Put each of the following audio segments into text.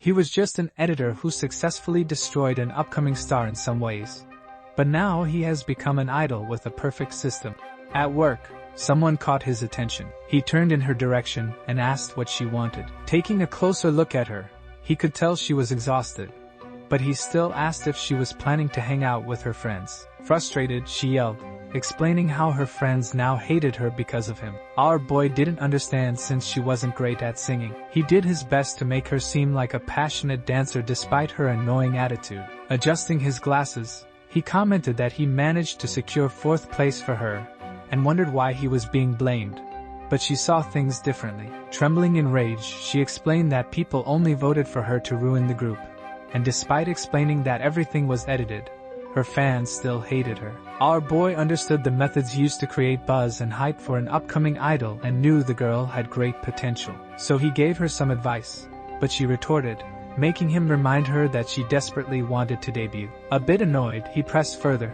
He was just an editor who successfully destroyed an upcoming star in some ways. But now he has become an idol with a perfect system. At work, someone caught his attention. He turned in her direction and asked what she wanted. Taking a closer look at her, he could tell she was exhausted. But he still asked if she was planning to hang out with her friends. Frustrated, she yelled, explaining how her friends now hated her because of him. Our boy didn't understand since she wasn't great at singing. He did his best to make her seem like a passionate dancer despite her annoying attitude. Adjusting his glasses, he commented that he managed to secure 4th place for her, and wondered why he was being blamed. But she saw things differently. Trembling in rage, she explained that people only voted for her to ruin the group. And despite explaining that everything was edited, her fans still hated her. Our boy understood the methods used to create buzz and hype for an upcoming idol and knew the girl had great potential. So he gave her some advice, but she retorted, making him remind her that she desperately wanted to debut. A bit annoyed, he pressed further,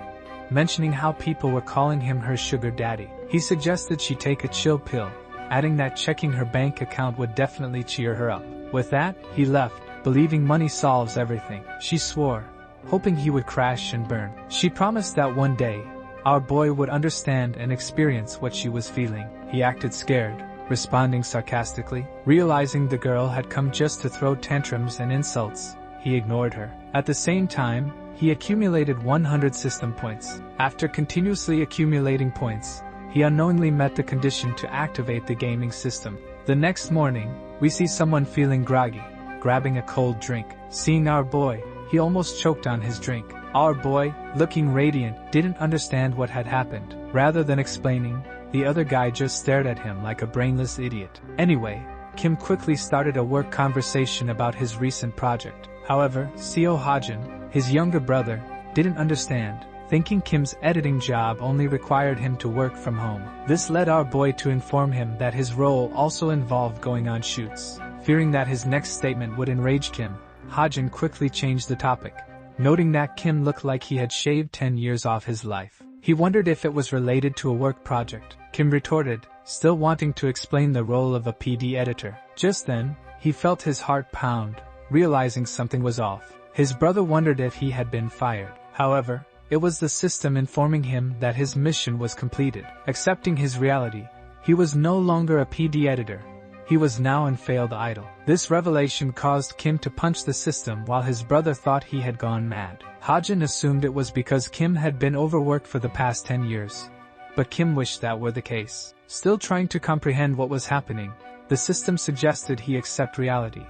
mentioning how people were calling him her sugar daddy. He suggested she take a chill pill, adding that checking her bank account would definitely cheer her up. With that, he left, believing money solves everything. She swore, hoping he would crash and burn. She promised that one day, our boy would understand and experience what she was feeling. He acted scared, responding sarcastically. Realizing the girl had come just to throw tantrums and insults, he ignored her. At the same time, he accumulated 100 system points. After continuously accumulating points, he unknowingly met the condition to activate the gaming system. The next morning, we see someone feeling groggy, grabbing a cold drink. Seeing our boy, he almost choked on his drink. Our boy, looking radiant, didn't understand what had happened. Rather than explaining, the other guy just stared at him like a brainless idiot. Anyway, Kim quickly started a work conversation about his recent project. However, Seo Hajin, his younger brother, didn't understand, thinking Kim's editing job only required him to work from home. This led our boy to inform him that his role also involved going on shoots. Fearing that his next statement would enrage Kim, Hajin quickly changed the topic, noting that Kim looked like he had shaved 10 years off his life. He wondered if it was related to a work project. Kim retorted, still wanting to explain the role of a PD editor. Just then, he felt his heart pound, realizing something was off. His brother wondered if he had been fired. However, it was the system informing him that his mission was completed. Accepting his reality, he was no longer a PD editor. He was now a failed idol. This revelation caused Kim to punch the system while his brother thought he had gone mad. Hajin assumed it was because Kim had been overworked for the past 10 years. But Kim wished that were the case. Still trying to comprehend what was happening, the system suggested he accept reality.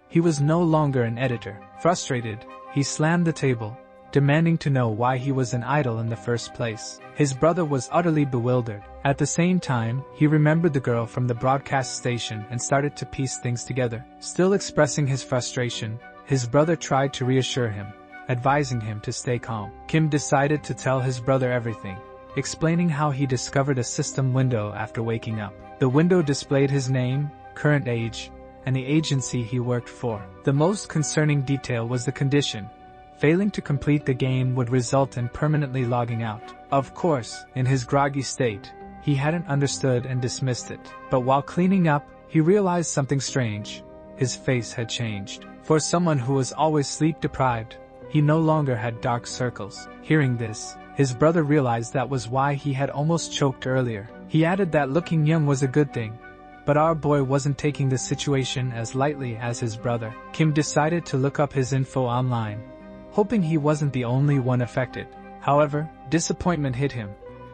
He was no longer an editor. Frustrated, he slammed the table, demanding to know why he was an idol in the first place. His brother was utterly bewildered. At the same time, he remembered the girl from the broadcast station and started to piece things together. Still expressing his frustration, his brother tried to reassure him, advising him to stay calm. Kim decided to tell his brother everything, explaining how he discovered a system window after waking up. The window displayed his name, current age, and the agency he worked for. The most concerning detail was the condition. Failing to complete the game would result in permanently logging out. Of course, in his groggy state, he hadn't understood and dismissed it. But while cleaning up, he realized something strange. His face had changed. For someone who was always sleep-deprived, he no longer had dark circles. Hearing this, his brother realized that was why he had almost choked earlier. He added that looking young was a good thing. But our boy wasn't taking the situation as lightly as his brother. Kim decided to look up his info online, hoping he wasn't the only one affected. However, disappointment hit him.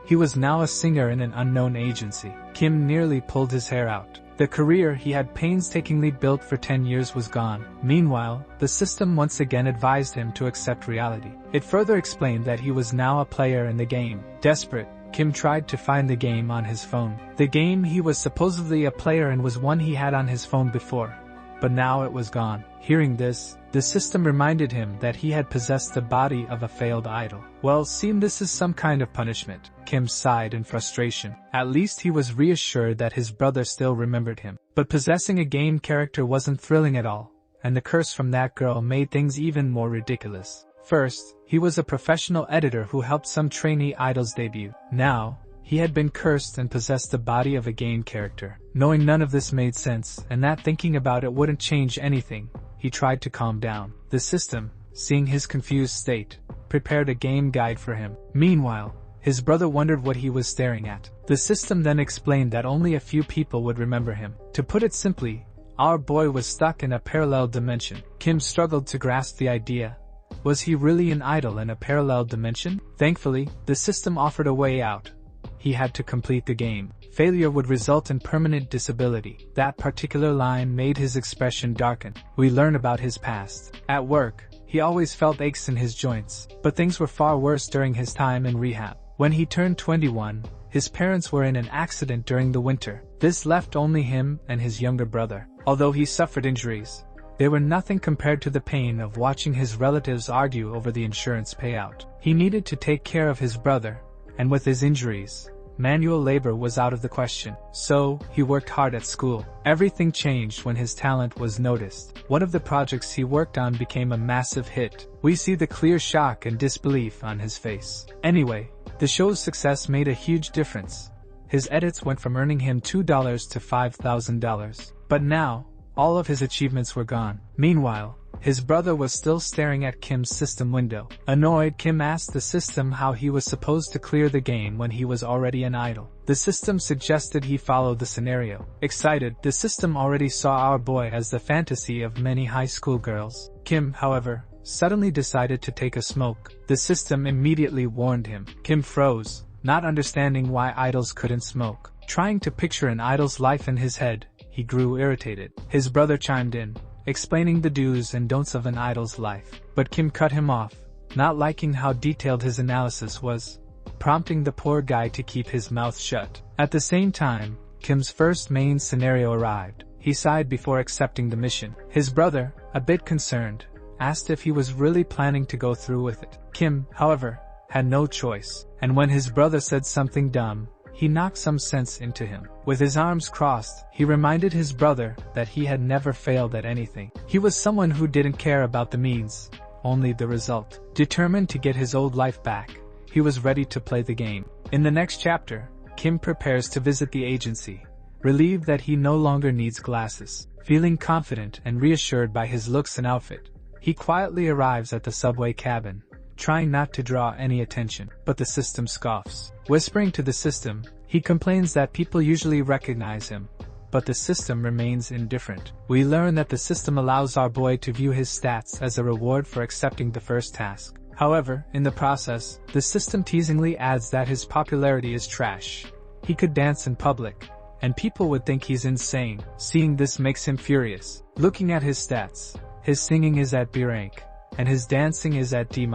He was now a singer in an unknown agency. Kim nearly pulled his hair out. The career he had painstakingly built for 10 years was gone. Meanwhile, the system once again advised him to accept reality. It further explained that he was now a player in the game. Desperate, Kim tried to find the game on his phone. The game he was supposedly a player in was one he had on his phone before, but now it was gone. Hearing this, the system reminded him that he had possessed the body of a failed idol. Well, seemed this is some kind of punishment. Kim sighed in frustration. At least he was reassured that his brother still remembered him. But possessing a game character wasn't thrilling at all, and the curse from that girl made things even more ridiculous. First, he was a professional editor who helped some trainee idols debut. Now, he had been cursed and possessed the body of a game character. Knowing none of this made sense, and that thinking about it wouldn't change anything, he tried to calm down. The system, seeing his confused state, prepared a game guide for him. Meanwhile, his brother wondered what he was staring at. The system then explained that only a few people would remember him. To put it simply, our boy was stuck in a parallel dimension. Kim struggled to grasp the idea. Was he really an idol in a parallel dimension? Thankfully, the system offered a way out. He had to complete the game. Failure would result in permanent disability. That particular line made his expression darken. We learn about his past. At work, he always felt aches in his joints, but things were far worse during his time in rehab. When he turned 21, his parents were in an accident during the winter. This left only him and his younger brother. Although he suffered injuries, they were nothing compared to the pain of watching his relatives argue over the insurance payout. He needed to take care of his brother, and with his injuries, manual labor was out of the question. So, he worked hard at school. Everything changed when his talent was noticed. One of the projects he worked on became a massive hit. We see the clear shock and disbelief on his face. Anyway, the show's success made a huge difference. His edits went from earning him $2 to $5,000. But now, all of his achievements were gone. Meanwhile, his brother was still staring at Kim's system window. Annoyed, Kim asked the system how he was supposed to clear the game when he was already an idol. The system suggested he follow the scenario. Excited, the system already saw our boy as the fantasy of many high school girls. Kim, however, suddenly decided to take a smoke. The system immediately warned him. Kim froze, not understanding why idols couldn't smoke. Trying to picture an idol's life in his head, he grew irritated. His brother chimed in, explaining the do's and don'ts of an idol's life. But Kim cut him off, not liking how detailed his analysis was, prompting the poor guy to keep his mouth shut. At the same time, Kim's first main scenario arrived. He sighed before accepting the mission. His brother, a bit concerned, asked if he was really planning to go through with it. Kim, however, had no choice, and when his brother said something dumb, he knocked some sense into him. With his arms crossed, he reminded his brother that he had never failed at anything. He was someone who didn't care about the means, only the result. Determined to get his old life back, he was ready to play the game. In the next chapter, Kim prepares to visit the agency, relieved that he no longer needs glasses. Feeling confident and reassured by his looks and outfit, he quietly arrives at the subway cabin, trying not to draw any attention. But the system scoffs. Whispering to the system, he complains that people usually recognize him, but the system remains indifferent. We learn that the system allows our boy to view his stats as a reward for accepting the first task. However, in the process, the system teasingly adds that his popularity is trash. He could dance in public, and people would think he's insane. Seeing this makes him furious. Looking at his stats, his singing is at B rank, and his dancing is at D-.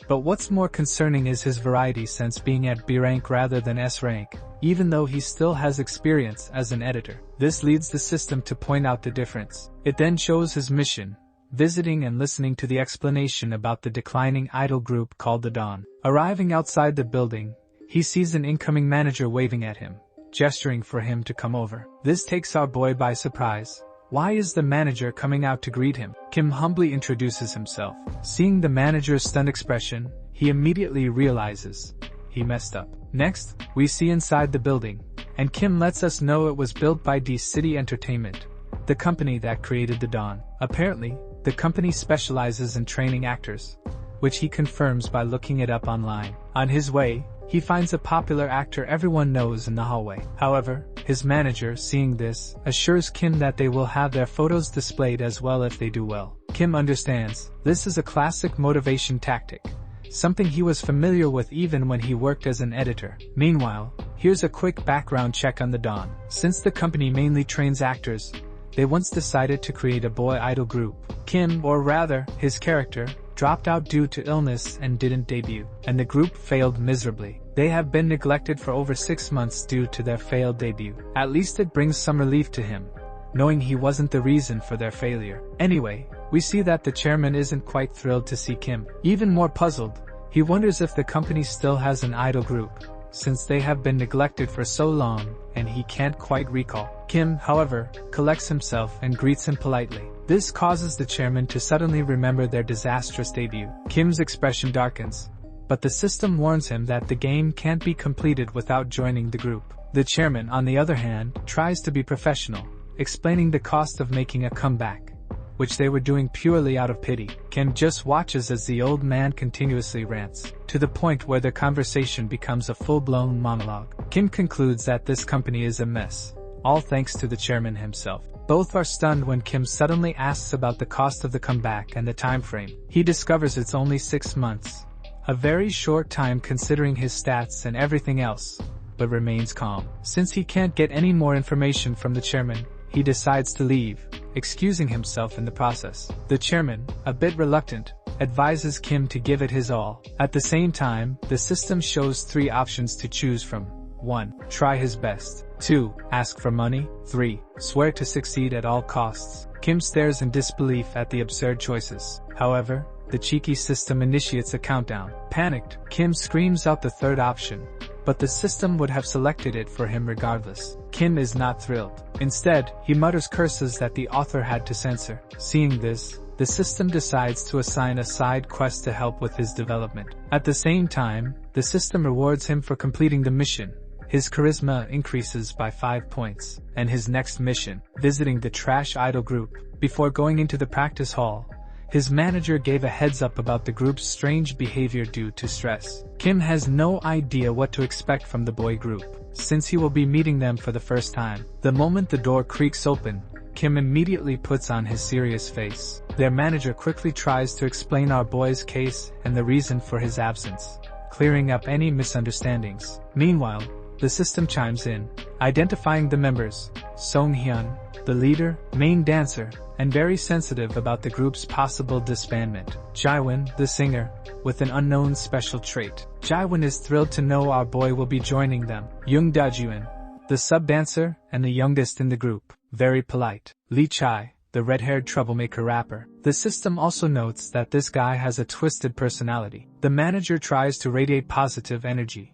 But what's more concerning is his variety sense being at B rank rather than S rank, even though he still has experience as an editor. This leads the system to point out the difference. It then shows his mission, visiting and listening to the explanation about the declining idol group called the Dawn. Arriving outside the building, he sees an incoming manager waving at him, gesturing for him to come over. This takes our boy by surprise. Why is the manager coming out to greet him? Kim humbly introduces himself. Seeing the manager's stunned expression, he immediately realizes he messed up. Next, we see inside the building, and Kim lets us know it was built by D-City Entertainment, the company that created the Dawn. Apparently, the company specializes in training actors, which he confirms by looking it up online. On his way, he finds a popular actor everyone knows in the hallway. However, his manager, seeing this, assures Kim that they will have their photos displayed as well if they do well. Kim understands. This is a classic motivation tactic, something he was familiar with even when he worked as an editor. Meanwhile, here's a quick background check on the Dawn. Since the company mainly trains actors, they once decided to create a boy idol group. Kim, or rather, his character, dropped out due to illness and didn't debut, and the group failed miserably. They have been neglected for over 6 months due to their failed debut. At least it brings some relief to him, knowing he wasn't the reason for their failure. Anyway, we see that the chairman isn't quite thrilled to see Kim. Even more puzzled, he wonders if the company still has an idol group, since they have been neglected for so long, and he can't quite recall. Kim, however, collects himself and greets him politely. This causes the chairman to suddenly remember their disastrous debut. Kim's expression darkens, but the system warns him that the game can't be completed without joining the group. The chairman, on the other hand, tries to be professional, explaining the cost of making a comeback, which they were doing purely out of pity. Kim just watches as the old man continuously rants, to the point where the conversation becomes a full-blown monologue. Kim concludes that this company is a mess, all thanks to the chairman himself. Both are stunned when Kim suddenly asks about the cost of the comeback and the time frame. He discovers it's only 6 months, a very short time considering his stats and everything else, but remains calm. Since he can't get any more information from the chairman, he decides to leave, excusing himself in the process. The chairman, a bit reluctant, advises Kim to give it his all. At the same time, the system shows 3 options to choose from. 1. Try his best. 2. Ask for money. 3. Swear to succeed at all costs. Kim stares in disbelief at the absurd choices. However, the cheeky system initiates a countdown. Panicked, Kim screams out the third option, but the system would have selected it for him regardless. Kim is not thrilled. Instead, he mutters curses that the author had to censor. Seeing this, the system decides to assign a side quest to help with his development. At the same time, the system rewards him for completing the mission. His charisma increases by 5 points, and his next mission, visiting the trash idol group. Before going into the practice hall, his manager gave a heads up about the group's strange behavior due to stress. Kim has no idea what to expect from the boy group, since he will be meeting them for the first time. The moment the door creaks open, Kim immediately puts on his serious face. Their manager quickly tries to explain our boy's case and the reason for his absence, clearing up any misunderstandings. Meanwhile, the system chimes in, identifying the members: Song-hyun, the leader, main dancer, and very sensitive about the group's possible disbandment; Jaewon, the singer, with an unknown special trait. Jaewon is thrilled to know our boy will be joining them. Young Dajuan, the sub-dancer and the youngest in the group, very polite. Lee Chai, the red-haired troublemaker rapper. The system also notes that this guy has a twisted personality. The manager tries to radiate positive energy,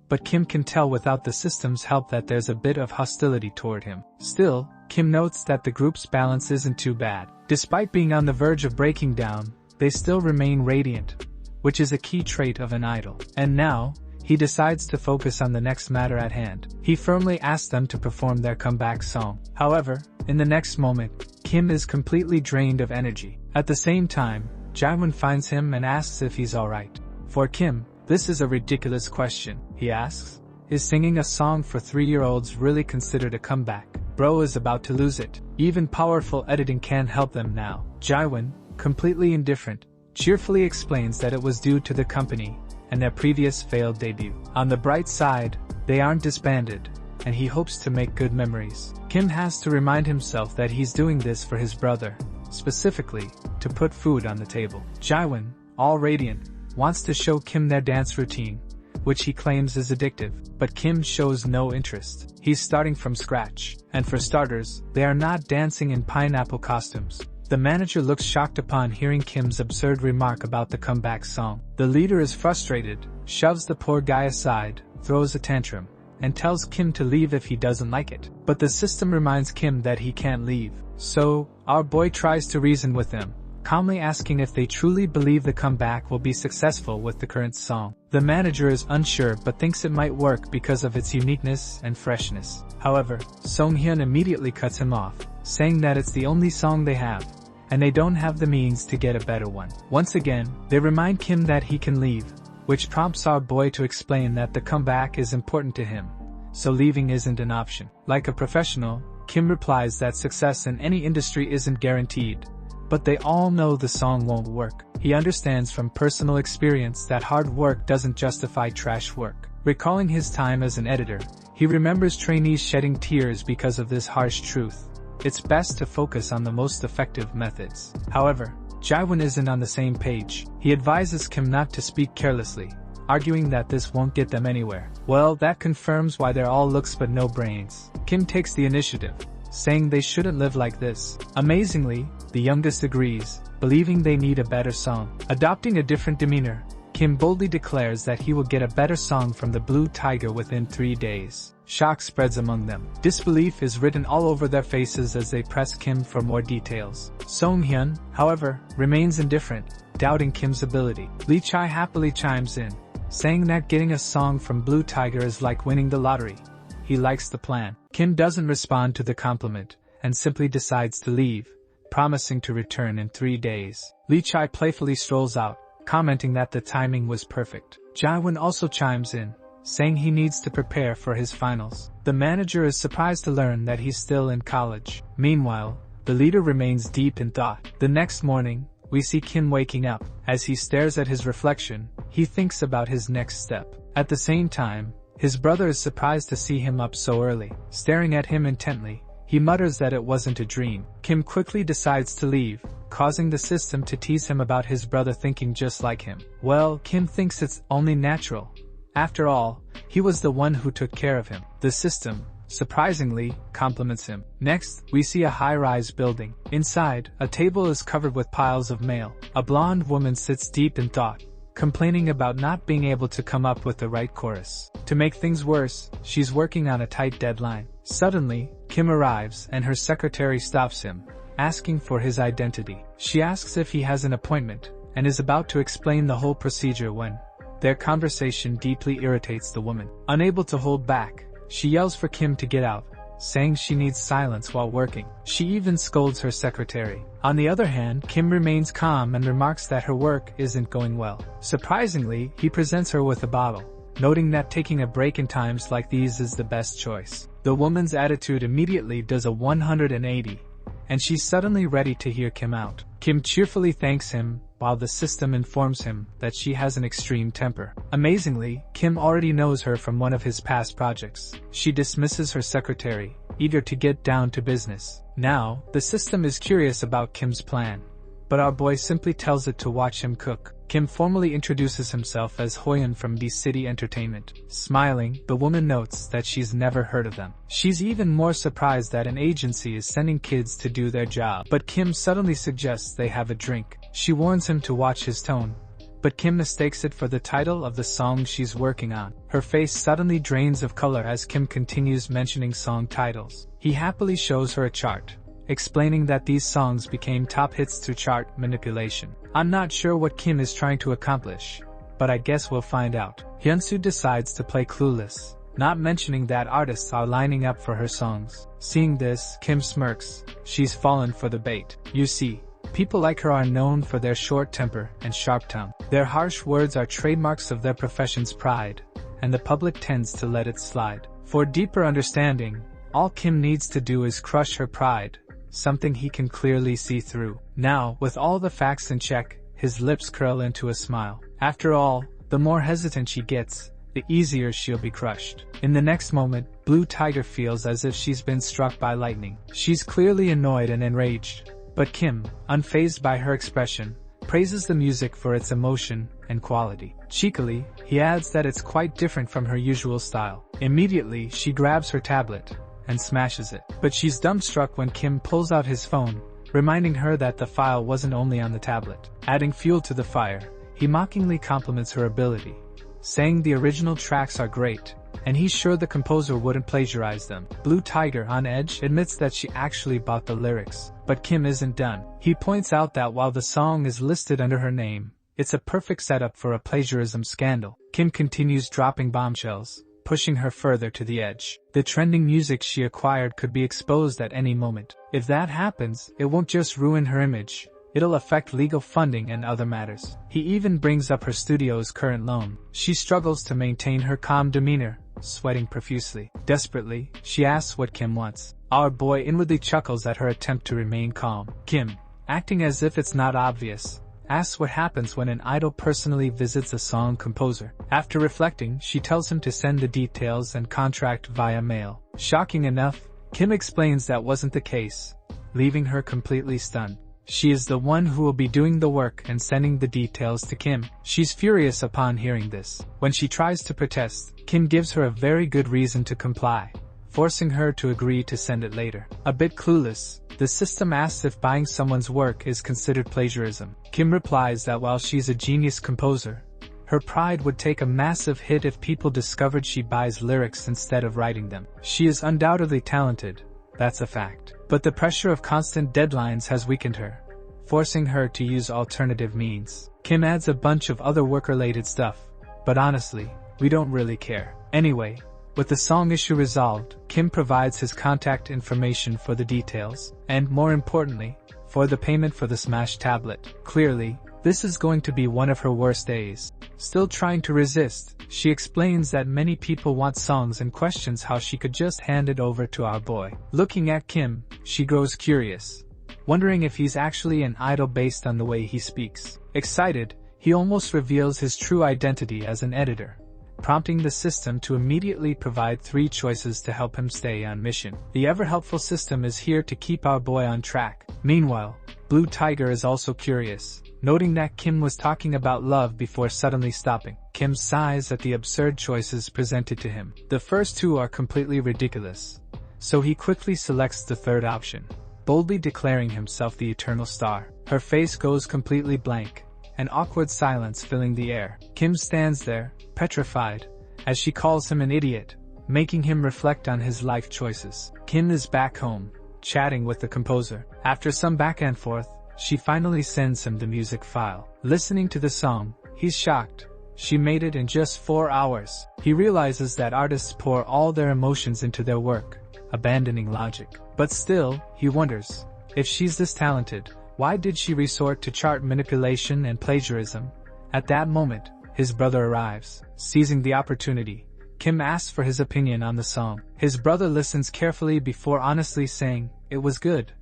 but Kim can tell without the system's help that there's a bit of hostility toward him. Still, Kim notes that the group's balance isn't too bad. Despite being on the verge of breaking down, they still remain radiant, which is a key trait of an idol. And now, he decides to focus on the next matter at hand. He firmly asks them to perform their comeback song. However, in the next moment, Kim is completely drained of energy. At the same time, Jaewon finds him and asks if he's alright. For Kim, this is a ridiculous question. He asks, is singing a song for 3-year-olds really considered a comeback? Bro is about to lose it. Even powerful editing can't help them now. Jaewon, completely indifferent, cheerfully explains that it was due to the company and their previous failed debut. On the bright side, they aren't disbanded, and he hopes to make good memories. Kim has to remind himself that he's doing this for his brother, specifically, to put food on the table. Jaewon, all radiant, wants to show Kim their dance routine, which he claims is addictive, but Kim shows no interest. He's starting from scratch, and for starters, they are not dancing in pineapple costumes. The manager looks shocked upon hearing Kim's absurd remark about the comeback song. The leader is frustrated, shoves the poor guy aside, throws a tantrum, and tells Kim to leave if he doesn't like it. But the system reminds Kim that he can't leave. So, our boy tries to reason with them, calmly asking if they truly believe the comeback will be successful with the current song. The manager is unsure but thinks it might work because of its uniqueness and freshness. However, Song-hyun immediately cuts him off, saying that it's the only song they have, and they don't have the means to get a better one. Once again, they remind Kim that he can leave, which prompts our boy to explain that the comeback is important to him, so leaving isn't an option. Like a professional, Kim replies that success in any industry isn't guaranteed, but they all know the song won't work. He understands from personal experience that hard work doesn't justify trash work. Recalling his time as an editor, he remembers trainees shedding tears because of this harsh truth. It's best to focus on the most effective methods. However, Jaewon isn't on the same page. He advises Kim not to speak carelessly, arguing that this won't get them anywhere. Well, that confirms why they're all looks but no brains. Kim takes the initiative, saying they shouldn't live like this. Amazingly, the youngest agrees, believing they need a better song. Adopting a different demeanor, Kim boldly declares that he will get a better song from the Blue Tiger within 3 days. Shock spreads among them. Disbelief is written all over their faces as they press Kim for more details. Song-hyun, however, remains indifferent, doubting Kim's ability. Lee Chai happily chimes in, saying that getting a song from Blue Tiger is like winning the lottery. He likes the plan. Kim doesn't respond to the compliment, and simply decides to leave, promising to return in 3 days. Lee Chai playfully strolls out, commenting that the timing was perfect. Jae-won also chimes in, saying he needs to prepare for his finals. The manager is surprised to learn that he's still in college. Meanwhile, the leader remains deep in thought. The next morning, we see Kim waking up. As he stares at his reflection, he thinks about his next step. At the same time, his brother is surprised to see him up so early. Staring at him intently, he mutters that it wasn't a dream. Kim quickly decides to leave, causing the system to tease him about his brother thinking just like him. Well, Kim thinks it's only natural. After all, he was the one who took care of him. The system, surprisingly, compliments him. Next, we see a high-rise building. Inside, a table is covered with piles of mail. A blonde woman sits deep in thought, complaining about not being able to come up with the right chorus. To make things worse, she's working on a tight deadline. Suddenly, Kim arrives and her secretary stops him, asking for his identity. She asks if he has an appointment, and is about to explain the whole procedure when their conversation deeply irritates the woman. Unable to hold back, she yells for Kim to get out, saying she needs silence while working. She even scolds her secretary. On the other hand, Kim remains calm and remarks that her work isn't going well. Surprisingly, he presents her with a bottle, noting that taking a break in times like these is the best choice. The woman's attitude immediately does a 180, and she's suddenly ready to hear Kim out. Kim cheerfully thanks him, while the system informs him that she has an extreme temper. Amazingly, Kim already knows her from one of his past projects. She dismisses her secretary, eager to get down to business. Now, the system is curious about Kim's plan, but our boy simply tells it to watch him cook. Kim formally introduces himself as Hoyeon from B City Entertainment. Smiling, the woman notes that she's never heard of them. She's even more surprised that an agency is sending kids to do their job. But Kim suddenly suggests they have a drink. She warns him to watch his tone, but Kim mistakes it for the title of the song she's working on. Her face suddenly drains of color as Kim continues mentioning song titles. He happily shows her a chart, explaining that these songs became top hits through chart manipulation. I'm not sure what Kim is trying to accomplish, but I guess we'll find out. Hyunsu decides to play clueless, not mentioning that artists are lining up for her songs. Seeing this, Kim smirks. She's fallen for the bait. You see, people like her are known for their short temper and sharp tongue. Their harsh words are trademarks of their profession's pride, and the public tends to let it slide. For deeper understanding, all Kim needs to do is crush her pride, something he can clearly see through. Now, with all the facts in check, his lips curl into a smile. After all, the more hesitant she gets, the easier she'll be crushed. In the next moment, Blue Tiger feels as if she's been struck by lightning. She's clearly annoyed and enraged, but Kim, unfazed by her expression, praises the music for its emotion and quality. Cheekily, he adds that it's quite different from her usual style. Immediately, she grabs her tablet and smashes it. But she's dumbstruck when Kim pulls out his phone, reminding her that the file wasn't only on the tablet. Adding fuel to the fire, he mockingly compliments her ability, saying the original tracks are great, and he's sure the composer wouldn't plagiarize them. Blue Tiger, on edge, admits that she actually bought the lyrics. But Kim isn't done. He points out that while the song is listed under her name, it's a perfect setup for a plagiarism scandal. Kim continues dropping bombshells, pushing her further to the edge. The trending music she acquired could be exposed at any moment. If that happens, it won't just ruin her image, it'll affect legal funding and other matters. He even brings up her studio's current loan. She struggles to maintain her calm demeanor, sweating profusely. Desperately, she asks what Kim wants. Our boy inwardly chuckles at her attempt to remain calm. Kim, acting as if it's not obvious, asks what happens when an idol personally visits a song composer. After reflecting, she tells him to send the details and contract via mail. Shocking enough, Kim explains that wasn't the case, leaving her completely stunned. She is the one who will be doing the work and sending the details to Kim. She's furious upon hearing this. When she tries to protest, Kim gives her a very good reason to comply, forcing her to agree to send it later. A bit clueless, the system asks if buying someone's work is considered plagiarism. Kim replies that while she's a genius composer, her pride would take a massive hit if people discovered she buys lyrics instead of writing them. She is undoubtedly talented, that's a fact. But the pressure of constant deadlines has weakened her, forcing her to use alternative means. Kim adds a bunch of other work-related stuff, but honestly, we don't really care. Anyway, with the song issue resolved, Kim provides his contact information for the details, and more importantly, for the payment for the smashed tablet. Clearly, this is going to be one of her worst days. Still trying to resist, she explains that many people want songs and questions how she could just hand it over to our boy. Looking at Kim, she grows curious, wondering if he's actually an idol based on the way he speaks. Excited, he almost reveals his true identity as an editor, prompting the system to immediately provide 3 choices to help him stay on mission. The ever-helpful system is here to keep our boy on track. Meanwhile, Blue Tiger is also curious, noting that Kim was talking about love before suddenly stopping. Kim sighs at the absurd choices presented to him. The first 2 are completely ridiculous, so he quickly selects the third option, boldly declaring himself the eternal star. Her face goes completely blank, an awkward silence filling the air. Kim stands there, petrified, as she calls him an idiot, making him reflect on his life choices. Kim is back home, chatting with the composer. After some back and forth, she finally sends him the music file. Listening to the song, he's shocked. She made it in just 4 hours. He realizes that artists pour all their emotions into their work, abandoning logic. But still, he wonders, if she's this talented, why did she resort to chart manipulation and plagiarism? At that moment, his brother arrives. Seizing the opportunity, Kim asks for his opinion on the song. His brother listens carefully before honestly saying, "It was good."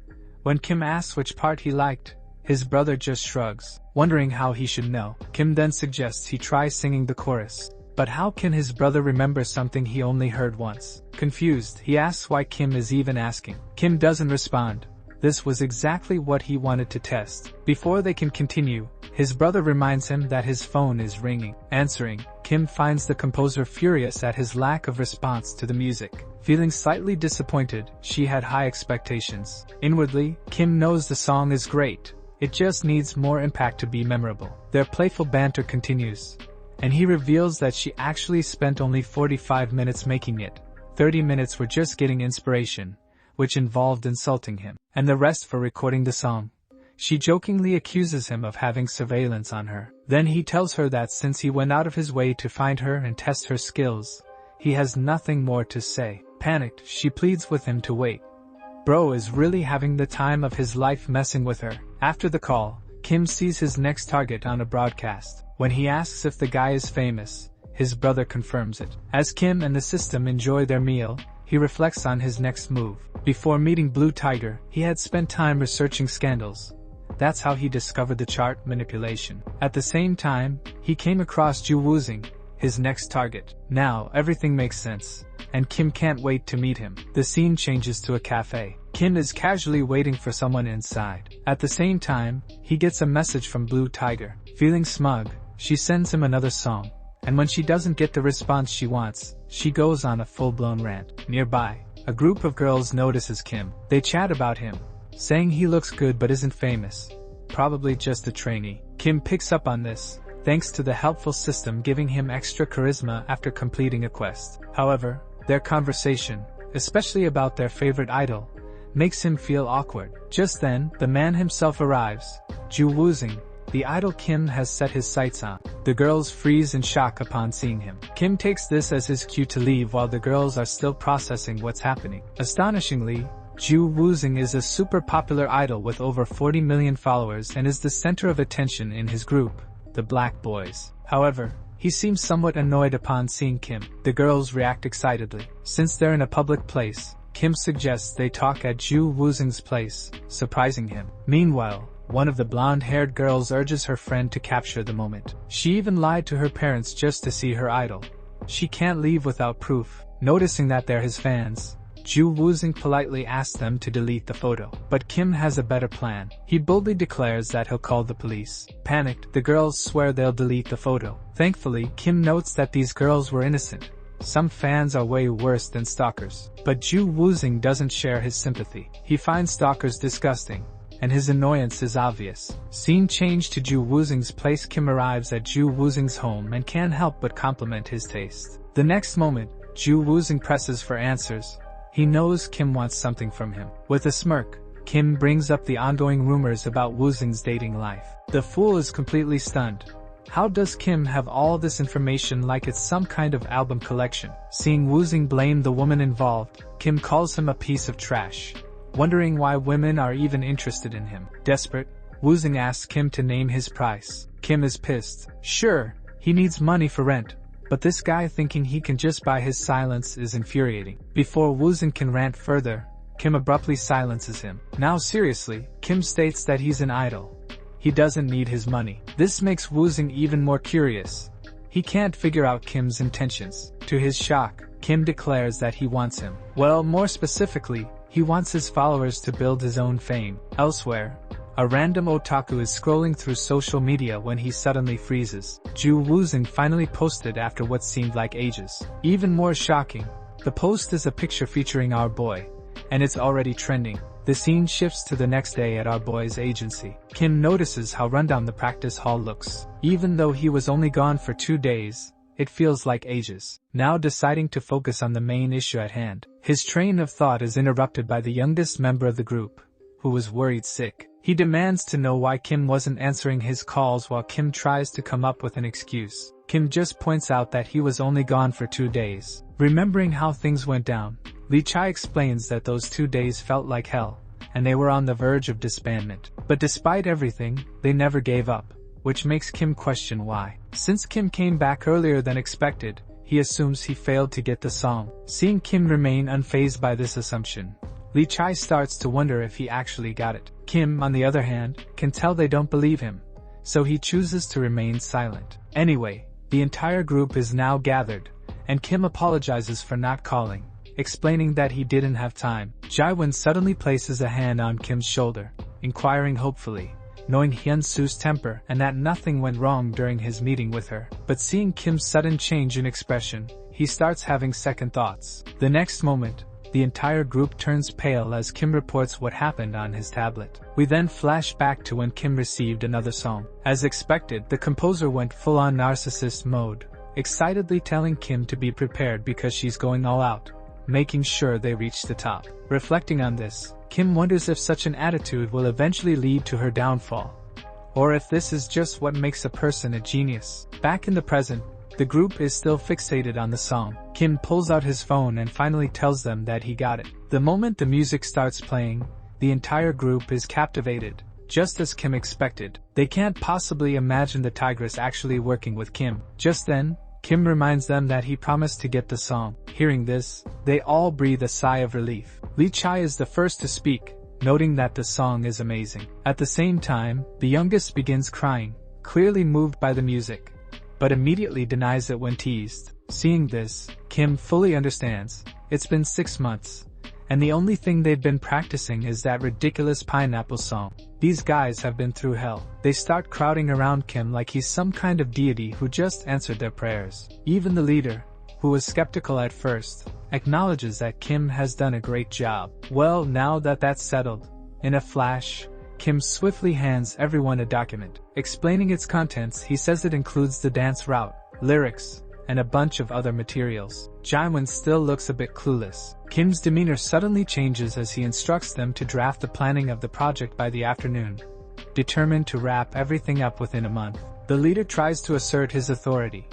When Kim asks which part he liked, his brother just shrugs, wondering how he should know. Kim then suggests he try singing the chorus. But how can his brother remember something he only heard once? Confused, he asks why Kim is even asking. Kim doesn't respond. This was exactly what he wanted to test. Before they can continue, his brother reminds him that his phone is ringing. Answering, Kim finds the composer furious at his lack of response to the music. Feeling slightly disappointed, she had high expectations. Inwardly, Kim knows the song is great. It just needs more impact to be memorable. Their playful banter continues, and he reveals that she actually spent only 45 minutes making it. 30 minutes were just getting inspiration, which involved insulting him, and the rest for recording the song. She jokingly accuses him of having surveillance on her. Then he tells her that since he went out of his way to find her and test her skills, he has nothing more to say. Panicked, she pleads with him to wait. Bro is really having the time of his life messing with her. After the call, Kim sees his next target on a broadcast. When he asks if the guy is famous, his brother confirms it. As Kim and the system enjoy their meal, he reflects on his next move. Before meeting Blue Tiger, he had spent time researching scandals. That's how he discovered the chart manipulation. At the same time, he came across Ju Woozing, his next target. Now, everything makes sense, and Kim can't wait to meet him. The scene changes to a cafe. Kim is casually waiting for someone inside. At the same time, he gets a message from Blue Tiger. Feeling smug, she sends him another song, and when she doesn't get the response she wants, she goes on a full-blown rant. Nearby, a group of girls notices Kim. They chat about him, saying he looks good but isn't famous. Probably just a trainee. Kim picks up on this, thanks to the helpful system giving him extra charisma after completing a quest. However, their conversation, especially about their favorite idol, makes him feel awkward. Just then, the man himself arrives, Ju Woozing, the idol Kim has set his sights on. The girls freeze in shock upon seeing him. Kim takes this as his cue to leave while the girls are still processing what's happening. Astonishingly, Ju Woozing is a super popular idol with over 40 million followers and is the center of attention in his group, the Black Boys. However, he seems somewhat annoyed upon seeing Kim. The girls react excitedly. Since they're in a public place, Kim suggests they talk at Ju Woozing's place, surprising him. Meanwhile, one of the blonde-haired girls urges her friend to capture the moment. She even lied to her parents just to see her idol. She can't leave without proof. Noticing that they're his fans, Ju Woozing politely asks them to delete the photo. But Kim has a better plan. He boldly declares that he'll call the police. Panicked, the girls swear they'll delete the photo. Thankfully, Kim notes that these girls were innocent. Some fans are way worse than stalkers. But Ju Woozing doesn't share his sympathy. He finds stalkers disgusting, and his annoyance is obvious. Scene change to Ju Woozing's place. Kim arrives at Ju Woozing's home and can't help but compliment his taste. The next moment, Ju Woozing presses for answers. He knows Kim wants something from him. With a smirk, Kim brings up the ongoing rumors about Woozing's dating life. The fool is completely stunned. How does Kim have all this information like it's some kind of album collection? Seeing Woozing blame the woman involved, Kim calls him a piece of trash, wondering why women are even interested in him. Desperate, Woozing asks Kim to name his price. Kim is pissed. Sure, he needs money for rent, but this guy thinking he can just buy his silence is infuriating. Before Woozing can rant further, Kim abruptly silences him. Now seriously, Kim states that he's an idol. He doesn't need his money. This makes Woozing even more curious. He can't figure out Kim's intentions. To his shock, Kim declares that he wants him. Well, more specifically, he wants his followers to build his own fame. Elsewhere, a random otaku is scrolling through social media when he suddenly freezes. Ju Woozing finally posted after what seemed like ages. Even more shocking, the post is a picture featuring our boy, and it's already trending. The scene shifts to the next day at our boy's agency. Kim notices how rundown the practice hall looks. Even though he was only gone for 2 days, it feels like ages. Now deciding to focus on the main issue at hand, his train of thought is interrupted by the youngest member of the group, who was worried sick. He demands to know why Kim wasn't answering his calls while Kim tries to come up with an excuse. Kim just points out that he was only gone for 2 days. Remembering how things went down, Lee Chai explains that those 2 days felt like hell, and they were on the verge of disbandment. But despite everything, they never gave up, which makes Kim question why. Since Kim came back earlier than expected, he assumes he failed to get the song. Seeing Kim remain unfazed by this assumption, Lee Chai starts to wonder if he actually got it. Kim, on the other hand, can tell they don't believe him, so he chooses to remain silent. Anyway, the entire group is now gathered, and Kim apologizes for not calling, explaining that he didn't have time. Jaewon suddenly places a hand on Kim's shoulder, inquiring hopefully, knowing Hyun-soo's temper and that nothing went wrong during his meeting with her. But seeing Kim's sudden change in expression, he starts having second thoughts. The next moment, the entire group turns pale as Kim reports what happened on his tablet. We then flash back to when Kim received another song. As expected, the composer went full-on narcissist mode, excitedly telling Kim to be prepared because she's going all out, making sure they reach the top. Reflecting on this, Kim wonders if such an attitude will eventually lead to her downfall, or if this is just what makes a person a genius. Back in the present, the group is still fixated on the song. Kim pulls out his phone and finally tells them that he got it. The moment the music starts playing, the entire group is captivated, just as Kim expected. They can't possibly imagine the tigress actually working with Kim. Just then, Kim reminds them that he promised to get the song. Hearing this, they all breathe a sigh of relief. Lee Chai is the first to speak, noting that the song is amazing. At the same time, the youngest begins crying, clearly moved by the music, but immediately denies it when teased. Seeing this, Kim fully understands. It's been 6 months, and the only thing they've been practicing is that ridiculous pineapple song. These guys have been through hell. They start crowding around Kim like he's some kind of deity who just answered their prayers. Even the leader, who was skeptical at first, acknowledges that Kim has done a great job. Well, now that that's settled, in a flash, Kim swiftly hands everyone a document. Explaining its contents, he says it includes the dance route, lyrics, and a bunch of other materials. Jaewon still looks a bit clueless. Kim's demeanor suddenly changes as he instructs them to draft the planning of the project by the afternoon, determined to wrap everything up within a month. The leader tries to assert his authority,